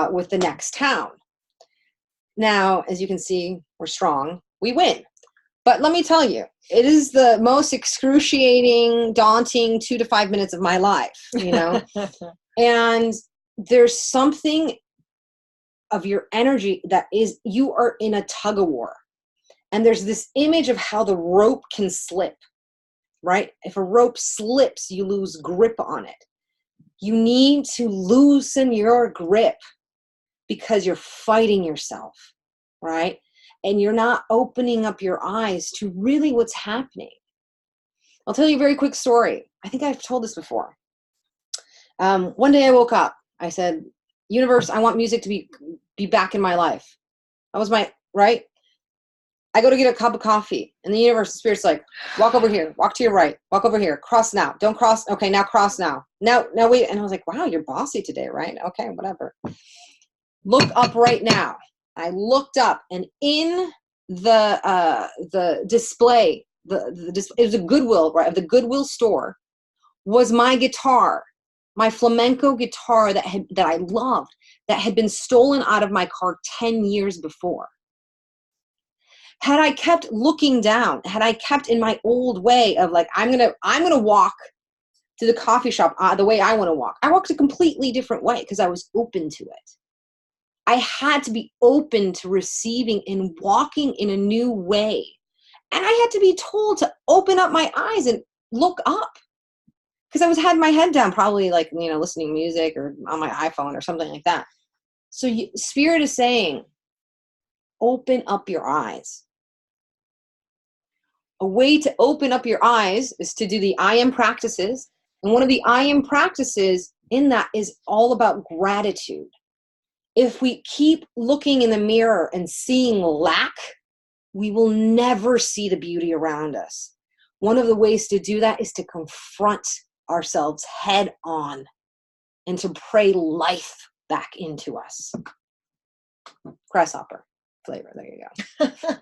with the next town. Now, as you can see, we're strong. We win. But let me tell you, it is the most excruciating, daunting 2 to 5 minutes of my life, you know? And there's something of your energy that is, you are in a tug of war. And there's this image of how the rope can slip. Right? If a rope slips, you lose grip on it. You need to loosen your grip because you're fighting yourself, right? And you're not opening up your eyes to really what's happening. I'll tell you a very quick story. I think I've told this before. One day I woke up. I said, universe, I want music to be back in my life. That was right? I go to get a cup of coffee, and the universe, the spirit's like, walk over here, walk to your right, walk over here, cross now, don't cross, okay, now cross now. Now wait, and I was like, wow, you're bossy today, right? Okay, whatever. Look up right now. I looked up, and in the display, it was a Goodwill, right, of the Goodwill store, was my guitar, my flamenco guitar that I loved, that had been stolen out of my car 10 years before. Had I kept looking down, had I kept in my old way of like, I'm gonna walk to the coffee shop the way I want to walk. I walked a completely different way because I was open to it. I had to be open to receiving and walking in a new way. And I had to be told to open up my eyes and look up. Because I had my head down, probably like, you know, listening to music or on my iPhone or something like that. So Spirit is saying, open up your eyes. A way to open up your eyes is to do the I am practices. And one of the I am practices in that is all about gratitude. If we keep looking in the mirror and seeing lack, we will never see the beauty around us. One of the ways to do that is to confront ourselves head on and to pray life back into us. Grasshopper flavor. There you go.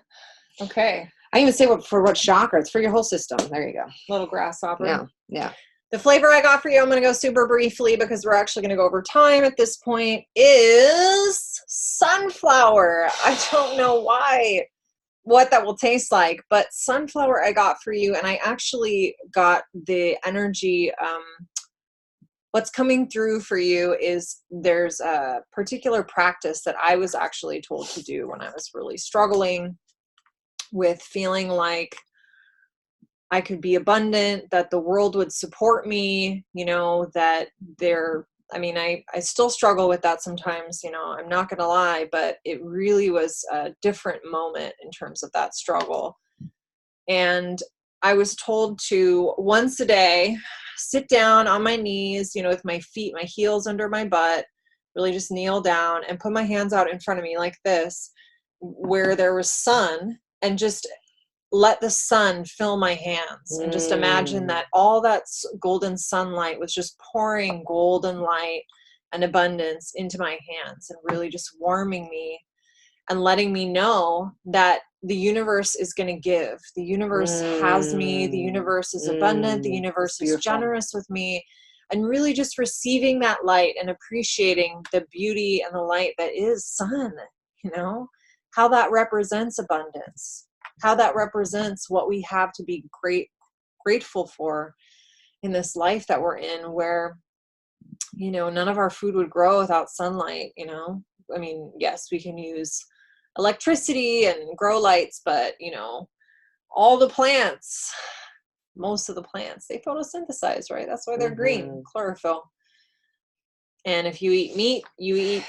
Okay. I even say for what chakra. It's for your whole system. There you go. Little grasshopper. Yeah. Yeah. The flavor I got for you, I'm going to go super briefly because we're actually going to go over time at this point, is sunflower. I don't know what that will taste like, but sunflower I got for you, and I actually got the energy. What's coming through for you is there's a particular practice that I was actually told to do when I was really struggling with feeling like I could be abundant, that the world would support me, that I still struggle with that sometimes, I'm not going to lie, but it really was a different moment in terms of that struggle. And I was told to once a day, sit down on my knees, with my feet, my heels under my butt, really just kneel down and put my hands out in front of me like this, where there was sun, and just let the sun fill my hands, and just imagine that all that golden sunlight was just pouring golden light and abundance into my hands and really just warming me and letting me know that the universe is going to give. The universe has me. The universe is abundant. The universe is generous with me. And really just receiving that light and appreciating the beauty and the light that is sun, how that represents abundance, how that represents what we have to be grateful for in this life that we're in, where, none of our food would grow without sunlight, yes, we can use electricity and grow lights, but, all the plants, most of the plants, they photosynthesize, right? That's why they're green, chlorophyll. And if you eat meat, you eat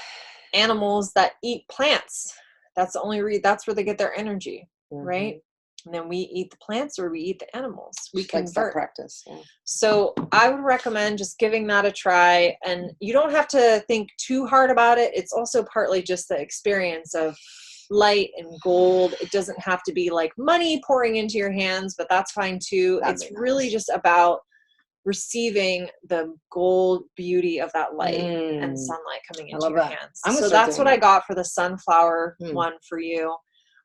animals that eat plants. That's the only that's where they get their energy. Right? And then we eat the plants or we eat the animals. We convert. Practice. Yeah. So I would recommend just giving that a try. And you don't have to think too hard about it. It's also partly just the experience of light and gold. It doesn't have to be like money pouring into your hands, but that's fine too. It's really just about receiving the gold beauty of that light and sunlight coming into your hands. So that's what I got for the sunflower one for you.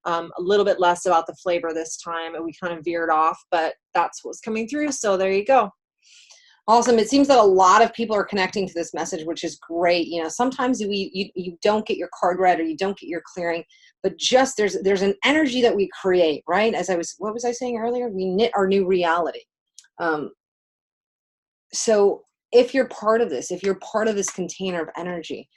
A little bit less about the flavor this time, and we kind of veered off, but that's what's coming through. So there you go. Awesome. It seems that a lot of people are connecting to this message, which is great. Sometimes you don't get your card read or you don't get your clearing, but just there's an energy that we create, right? What was I saying earlier? We knit our new reality. So if you're part of this, if you're part of this container of energy,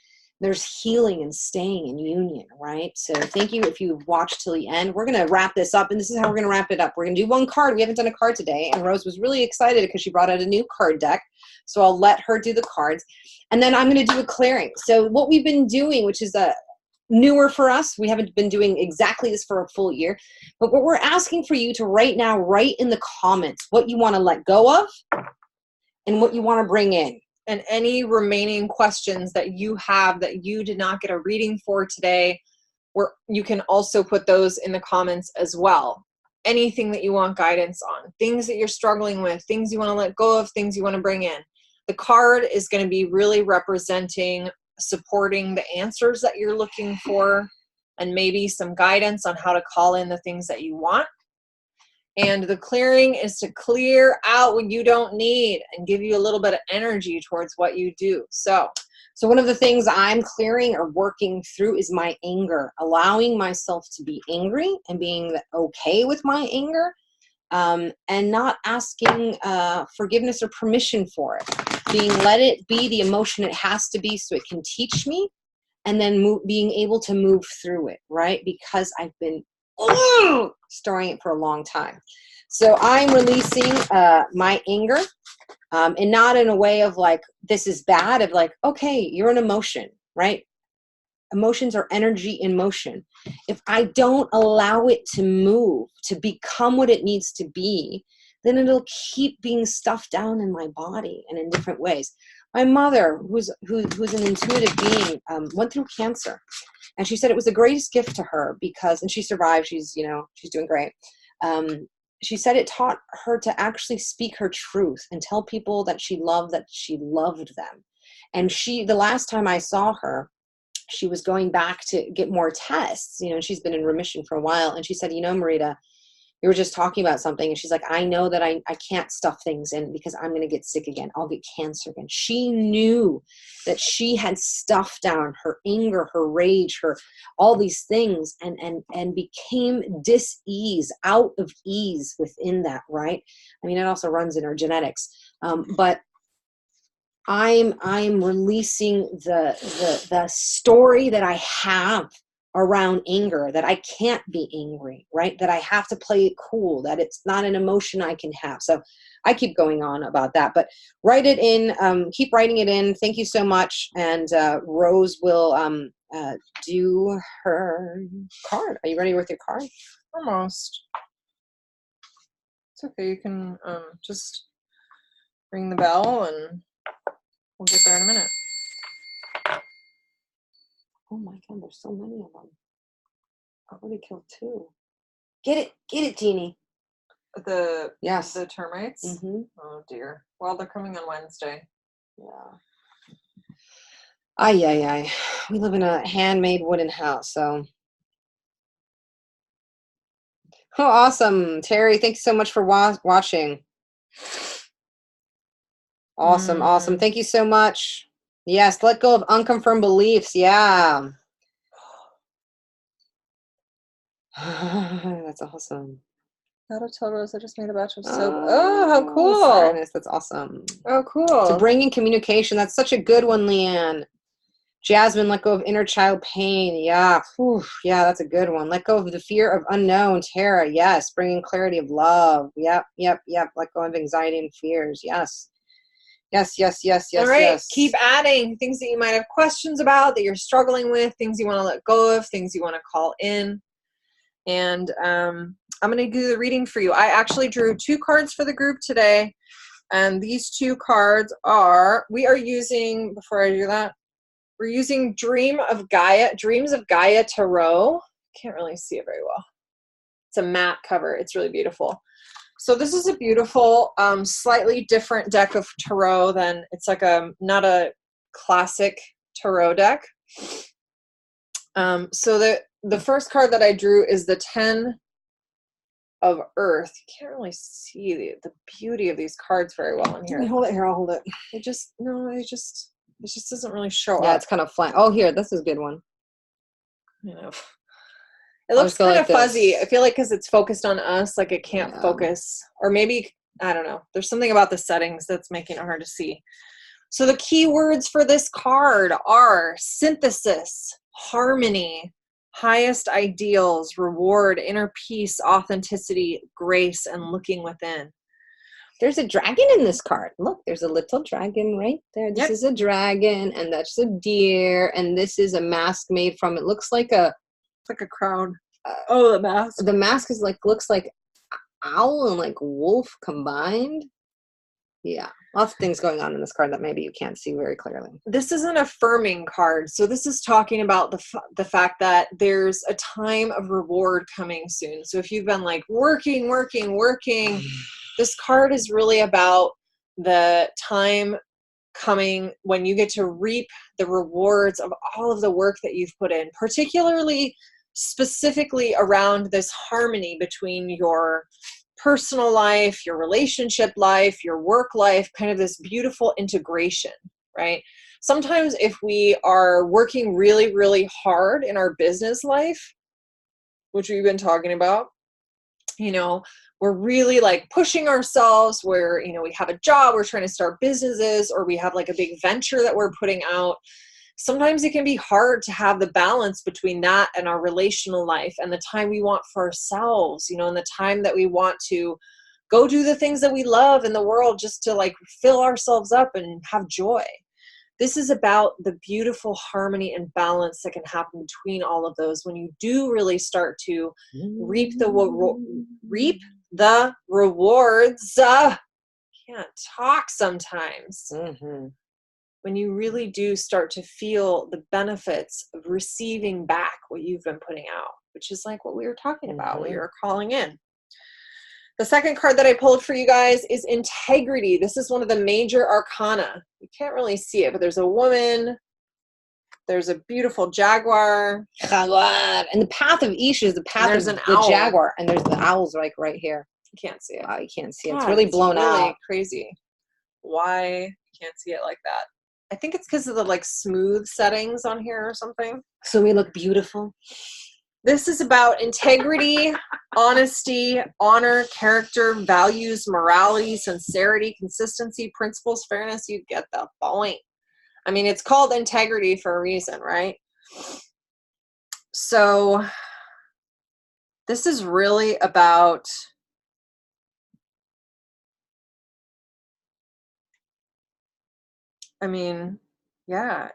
there's healing and staying in union, right? So thank you if you've watched till the end. We're going to wrap this up, and this is how we're going to wrap it up. We're going to do one card. We haven't done a card today, and Rose was really excited because she brought out a new card deck. So I'll let her do the cards, and then I'm going to do a clearing. So what we've been doing, which is newer for us, we haven't been doing exactly this for a full year, but what we're asking for you to right now write in the comments what you want to let go of and what you want to bring in. And any remaining questions that you have that you did not get a reading for today, you can also put those in the comments as well. Anything that you want guidance on, things that you're struggling with, things you want to let go of, things you want to bring in. The card is going to be really representing, supporting the answers that you're looking for, and maybe some guidance on how to call in the things that you want. And the clearing is to clear out what you don't need and give you a little bit of energy towards what you do. So one of the things I'm clearing or working through is my anger, allowing myself to be angry and being okay with my anger, and not asking forgiveness or permission for it. Let it be the emotion it has to be so it can teach me, and then being able to move through it, right? Because I've been storing it for a long time. So I'm releasing my anger, and not in a way of like, this is bad, of like, okay, you're an emotion, right? emotions are energy in motion. If I don't allow it to move, to become what it needs to be, then it'll keep being stuffed down in my body and in different ways. My mother, who's an intuitive being, went through cancer. And she said it was the greatest gift to her because, and she survived, she's doing great. She said it taught her to actually speak her truth and tell people that she loved them. And the last time I saw her, she was going back to get more tests, and she's been in remission for a while. And she said, Marita, we were just talking about something. And she's like, I know that I can't stuff things in because I'm going to get sick again. I'll get cancer again. She knew that she had stuffed down her anger, her rage, all these things and became dis-ease, out of ease within that, right? I mean, it also runs in her genetics. But I'm releasing the story that I have around anger, that I can't be angry, right? That I have to play it cool, that it's not an emotion I can have. So I keep going on about that, but write it in, keep writing it in. Thank you so much. And Rose will do her card. Are you ready with your card? Almost. It's okay. You can just ring the bell and we'll get there in a minute. Oh my God, there's so many of them. I already killed 2. Get it, Jeannie. Yes. The termites? Mm-hmm. Oh dear. Well, they're coming on Wednesday. Yeah. Ay. We live in a handmade wooden house, so. Oh, awesome. Terry, thank you so much for watching. Awesome. Thank you so much. Yes, let go of unconfirmed beliefs. Yeah. That's awesome. How to tell Rose I just made a batch of soap. Oh, how cool. Fairness, that's awesome. Oh, cool. To bring in communication. That's such a good one, Leanne. Jasmine, let go of inner child pain. Yeah. Whew. Yeah, that's a good one. Let go of the fear of unknown. Tara, yes. Bringing clarity of love. Yep. Let go of anxiety and fears. Yes. Yes. All right. Yes. Keep adding things that you might have questions about, that you're struggling with, things you want to let go of, things you want to call in. And I'm going to do the reading for you. I actually drew 2 cards for the group today. And these 2 cards we're using Dreams of Gaia Tarot. Can't really see it very well. It's a matte cover. It's really beautiful. So this is a beautiful, slightly different deck of tarot than, it's like not a classic tarot deck. So the first card that I drew is the 10 of Earth. You can't really see the beauty of these cards very well in here. Hold it here. I'll hold it. It just doesn't really show up. Yeah, it's kind of flat. Oh, here, this is a good one. It looks kind of fuzzy. I feel like because it's focused on us, like it can't focus. Or maybe, I don't know. There's something about the settings that's making it hard to see. So the key words for this card are synthesis, harmony, highest ideals, reward, inner peace, authenticity, grace, and looking within. There's a dragon in this card. Look, there's a little dragon right there. This is a dragon, and that's a deer, and this is a mask made from, it looks like a crown. The mask. The mask is looks like owl and like wolf combined. Yeah, lots of things going on in this card that maybe you can't see very clearly. This is an affirming card. So this is talking about the fact that there's a time of reward coming soon. So if you've been like working, this card is really about the time coming when you get to reap the rewards of all of the work that you've put in, particularly specifically around this harmony between your personal life, your relationship life, your work life, kind of this beautiful integration, right? Sometimes if we are working really, really hard in our business life, which we've been talking about, we're really like pushing ourselves where, we have a job, we're trying to start businesses, or we have like a big venture that we're putting out. Sometimes it can be hard to have the balance between that and our relational life and the time we want for ourselves, and the time that we want to go do the things that we love in the world just to like fill ourselves up and have joy. This is about the beautiful harmony and balance that can happen between all of those when you do really start to reap the rewards. Can't talk sometimes. When you really do start to feel the benefits of receiving back what you've been putting out, which is like what we were talking about, what you're calling in. The second card that I pulled for you guys is integrity. This is one of the major arcana. You can't really see it, but there's a woman. There's a beautiful jaguar. And the path of Ish is the path of the jaguar. And there's the owls like right here. You can't see it. You can't see it. It's really blown out. Crazy. Why you can't see it like that? I think it's because of the like smooth settings on here or something. So we look beautiful. This is about integrity, honesty, honor, character, values, morality, sincerity, consistency, principles, fairness. You get the point. I mean, it's called integrity for a reason, right? So this is really about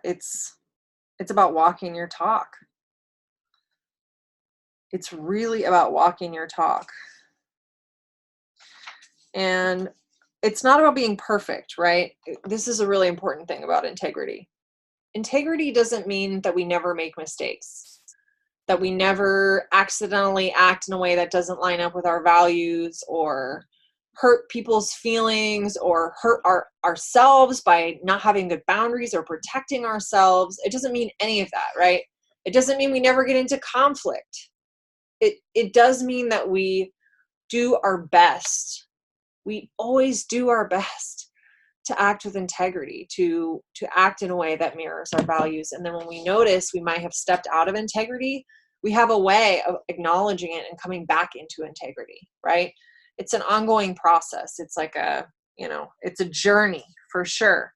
it's about walking your talk. It's really about walking your talk. And it's not about being perfect, right? This is a really important thing about integrity. Integrity doesn't mean that we never make mistakes, that we never accidentally act in a way that doesn't line up with our values or hurt people's feelings or hurt ourselves by not having good boundaries or protecting ourselves. It doesn't mean any of that, right? It doesn't mean we never get into conflict. It does mean that we do our best. We always do our best to act with integrity, to act in a way that mirrors our values. And then when we notice we might have stepped out of integrity, we have a way of acknowledging it and coming back into integrity, right? It's an ongoing process. It's like it's a journey for sure.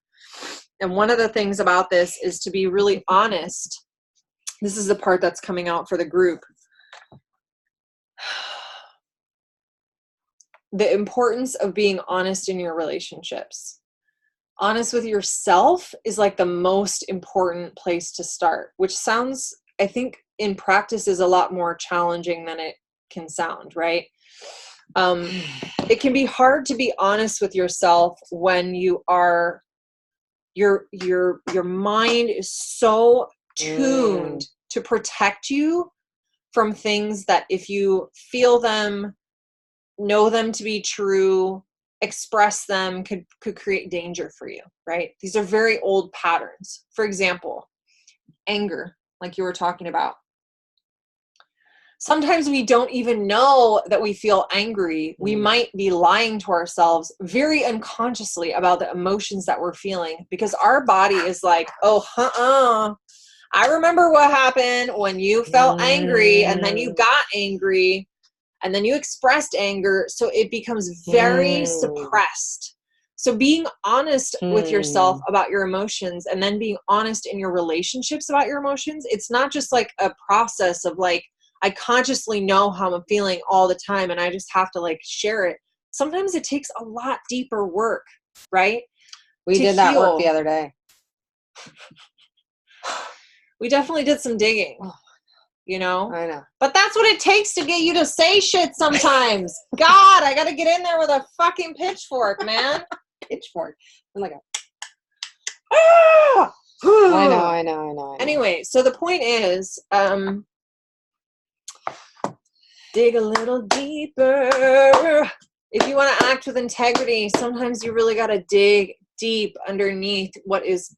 And one of the things about this is to be really honest. This is the part that's coming out for the group. The importance of being honest in your relationships. Honest with yourself is like the most important place to start, which sounds, I think in practice is a lot more challenging than it can sound, right? It can be hard to be honest with yourself when you are, your mind is so tuned to protect you from things that if you feel them, know them to be true, express them, could create danger for you, right? These are very old patterns. For example, anger, like you were talking about. Sometimes we don't even know that we feel angry. We might be lying to ourselves very unconsciously about the emotions that we're feeling because our body is like, I remember what happened when you felt angry and then you got angry and then you expressed anger. So it becomes very suppressed. So being honest with yourself about your emotions and then being honest in your relationships about your emotions, it's not just like a process of like, I consciously know how I'm feeling all the time and I just have to like share it. Sometimes it takes a lot deeper work, right? We did that work the other day. We definitely did some digging, you know? I know. But that's what it takes to get you to say shit sometimes. God, I got to get in there with a fucking pitchfork, man. Pitchfork. I'm like I know. Anyway, so the point is, dig a little deeper. If you want to act with integrity, sometimes you really got to dig deep underneath what is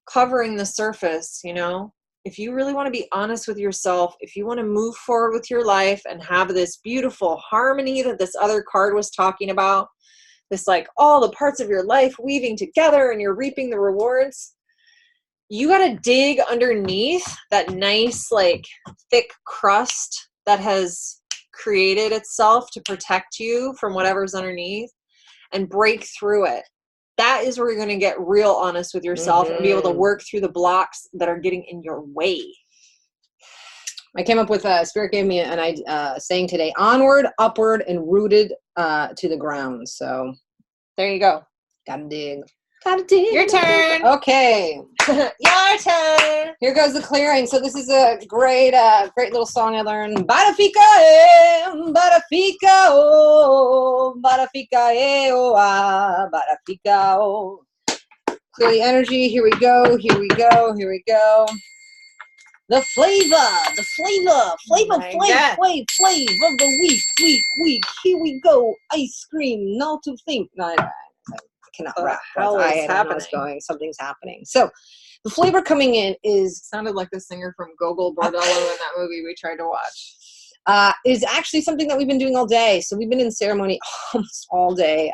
covering the surface, you know? If you really want to be honest with yourself, if you want to move forward with your life and have this beautiful harmony that this other card was talking about, this like all the parts of your life weaving together and you're reaping the rewards, you got to dig underneath that nice, like thick crust that has created itself to protect you from whatever's underneath and break through it. That is where you're going to get real honest with yourself and be able to work through the blocks that are getting in your way. I came up with Spirit gave me an saying today: onward, upward, and rooted to the ground. So there you go. Gotta dig. Gotta dig. Your turn. Okay. Your turn. Here goes the clearing. So this is a great little song I learned. Barafica, barafica, oh, barafica, oh, ah, barafica, oh. Clear the energy. Here we go. Here we go. Here we go. The flavor of the week. Here we go. Ice cream. Not to think. No, I cannot rap. Hell I is don't know happening. what's going. Something's happening. So the flavor coming in is Sounded like the singer from Gogol Bordello in that movie we tried to watch. is actually something that we've been doing all day. So we've been in ceremony almost all day.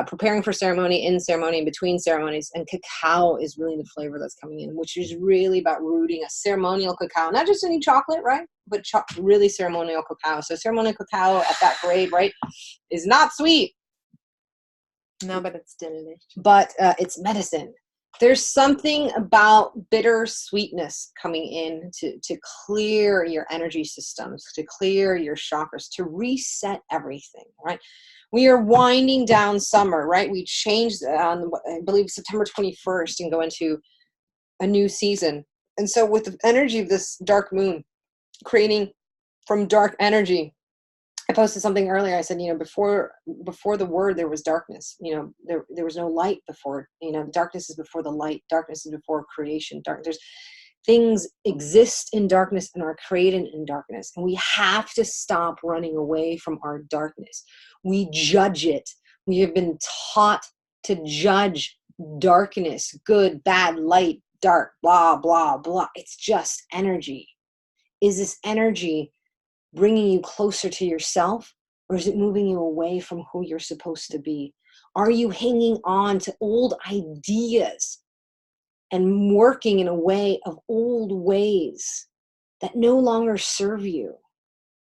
Preparing for ceremony, in ceremony, between ceremonies, and cacao is really the flavor that's coming in, which is really about rooting a ceremonial cacao, not just any chocolate, right? But really ceremonial cacao. So ceremonial cacao at that grade, right, is not sweet. No, but it's delicious. But it's medicine. There's something about bitter sweetness coming in to clear your energy systems, to clear your chakras, to reset everything, right? We are winding down summer, right? We changed on, I believe, September 21st and go into a new season. And so with the energy of this dark moon creating from dark energy, I posted something earlier. I said, before the word, there was darkness. There was no light before. Darkness is before the light. Darkness is before creation. There's things exist in darkness and are created in darkness. And we have to stop running away from our darkness. We judge it. We have been taught to judge darkness, good, bad, light, dark, blah, blah, blah. It's just energy. Is this energy bringing you closer to yourself, or is it moving you away from who you're supposed to be? Are you hanging on to old ideas and working in a way of old ways that no longer serve you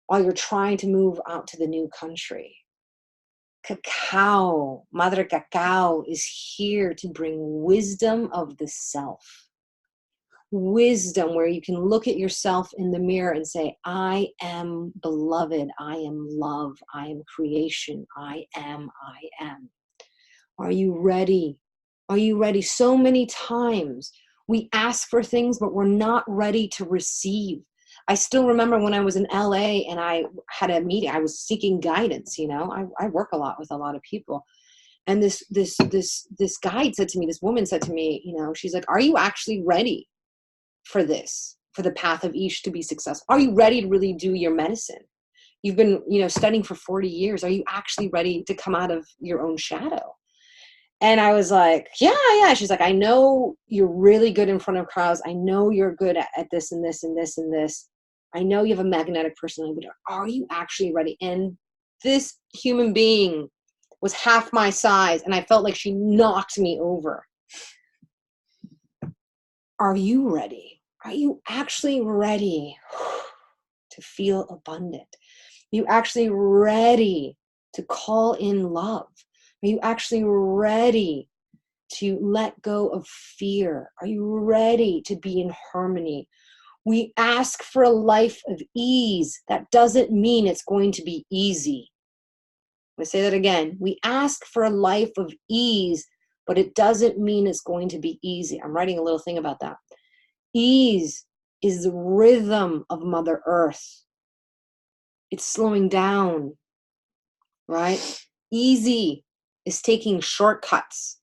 while you're trying to move out to the new country? Cacao, Madre Cacao, is here to bring wisdom of the self. Wisdom where you can look at yourself in the mirror and say, I am beloved, I am love, I am creation, I am. Are you ready? Are you ready? So many times we ask for things, but we're not ready to receive. I still remember when I was in LA and I had a meeting, I was seeking guidance. I work a lot with a lot of people. And this guide said to me, this woman said to me, she's like, are you actually ready for this, for the path of Ish to be successful? Are you ready to really do your medicine? You've been, studying for 40 years. Are you actually ready to come out of your own shadow? And I was like, yeah. She's like, I know you're really good in front of crowds. I know you're good at this and this and this and this. I know you have a magnetic personality, but are you actually ready? And this human being was half my size, and I felt like she knocked me over. Are you ready? Are you actually ready to feel abundant? Are you actually ready to call in love? Are you actually ready to let go of fear? Are you ready to be in harmony? We ask for a life of ease. That doesn't mean it's going to be easy. I'm going to say that again. We ask for a life of ease, but it doesn't mean it's going to be easy. I'm writing a little thing about that. Ease is the rhythm of Mother Earth. It's slowing down, right? Easy is taking shortcuts,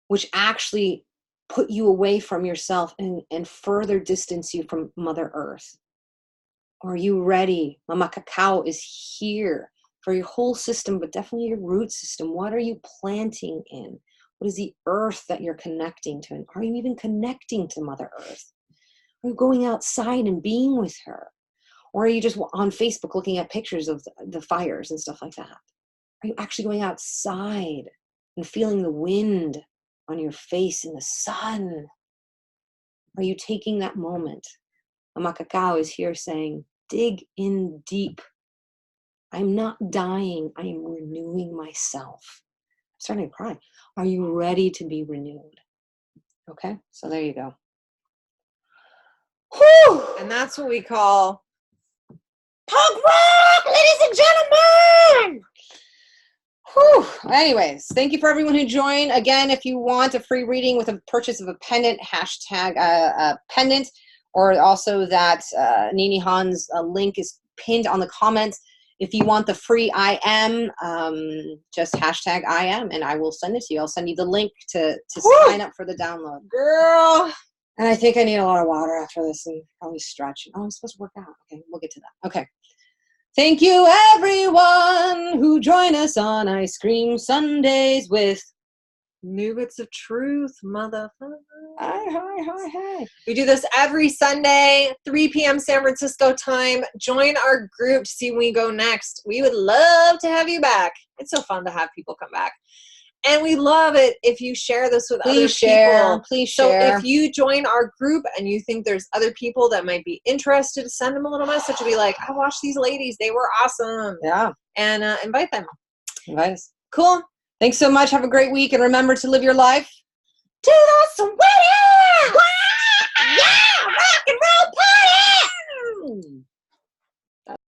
which actually put you away from yourself and further distance you from Mother Earth. Are you ready? Mama Cacao is here for your whole system, but definitely your root system. What are you planting in? What is the earth that you're connecting to? And are you even connecting to Mother Earth? Are you going outside and being with her? Or are you just on Facebook looking at pictures of the fires and stuff like that? Are you actually going outside and feeling the wind on your face in the sun? Are you taking that moment? Mama Cacao is here saying, dig in deep. I'm not dying. I am renewing myself. I'm starting to cry. Are you ready to be renewed? Okay, so there you go. Whew! And that's what we call punk rock, ladies and gentlemen! Whew. Anyways, thank you for everyone who joined. Again, if you want a free reading with a purchase of a pendant, hashtag pendant, or also that Nini Han's link is pinned on the comments. If you want the free IM, just hashtag IM, and I will send it to you. I'll send you the link to sign up for the download. Girl. And I think I need a lot of water after this and probably stretch. Oh, I'm supposed to work out. Okay, we'll get to that. Okay. Thank you, everyone who join us on Ice Cream Sundays with Nougats of truth, motherfucker. Hi. We do this every Sunday, 3 p.m. San Francisco time. Join our group to see when we go next. We would love to have you back. It's so fun to have people come back. And we love it if you share this with other people. Please share. So if you join our group and you think there's other people that might be interested, send them a little message and be like, I watched these ladies. They were awesome. Yeah. And invite them. Invite us. Cool. Thanks so much. Have a great week. And remember to live your life to the swing.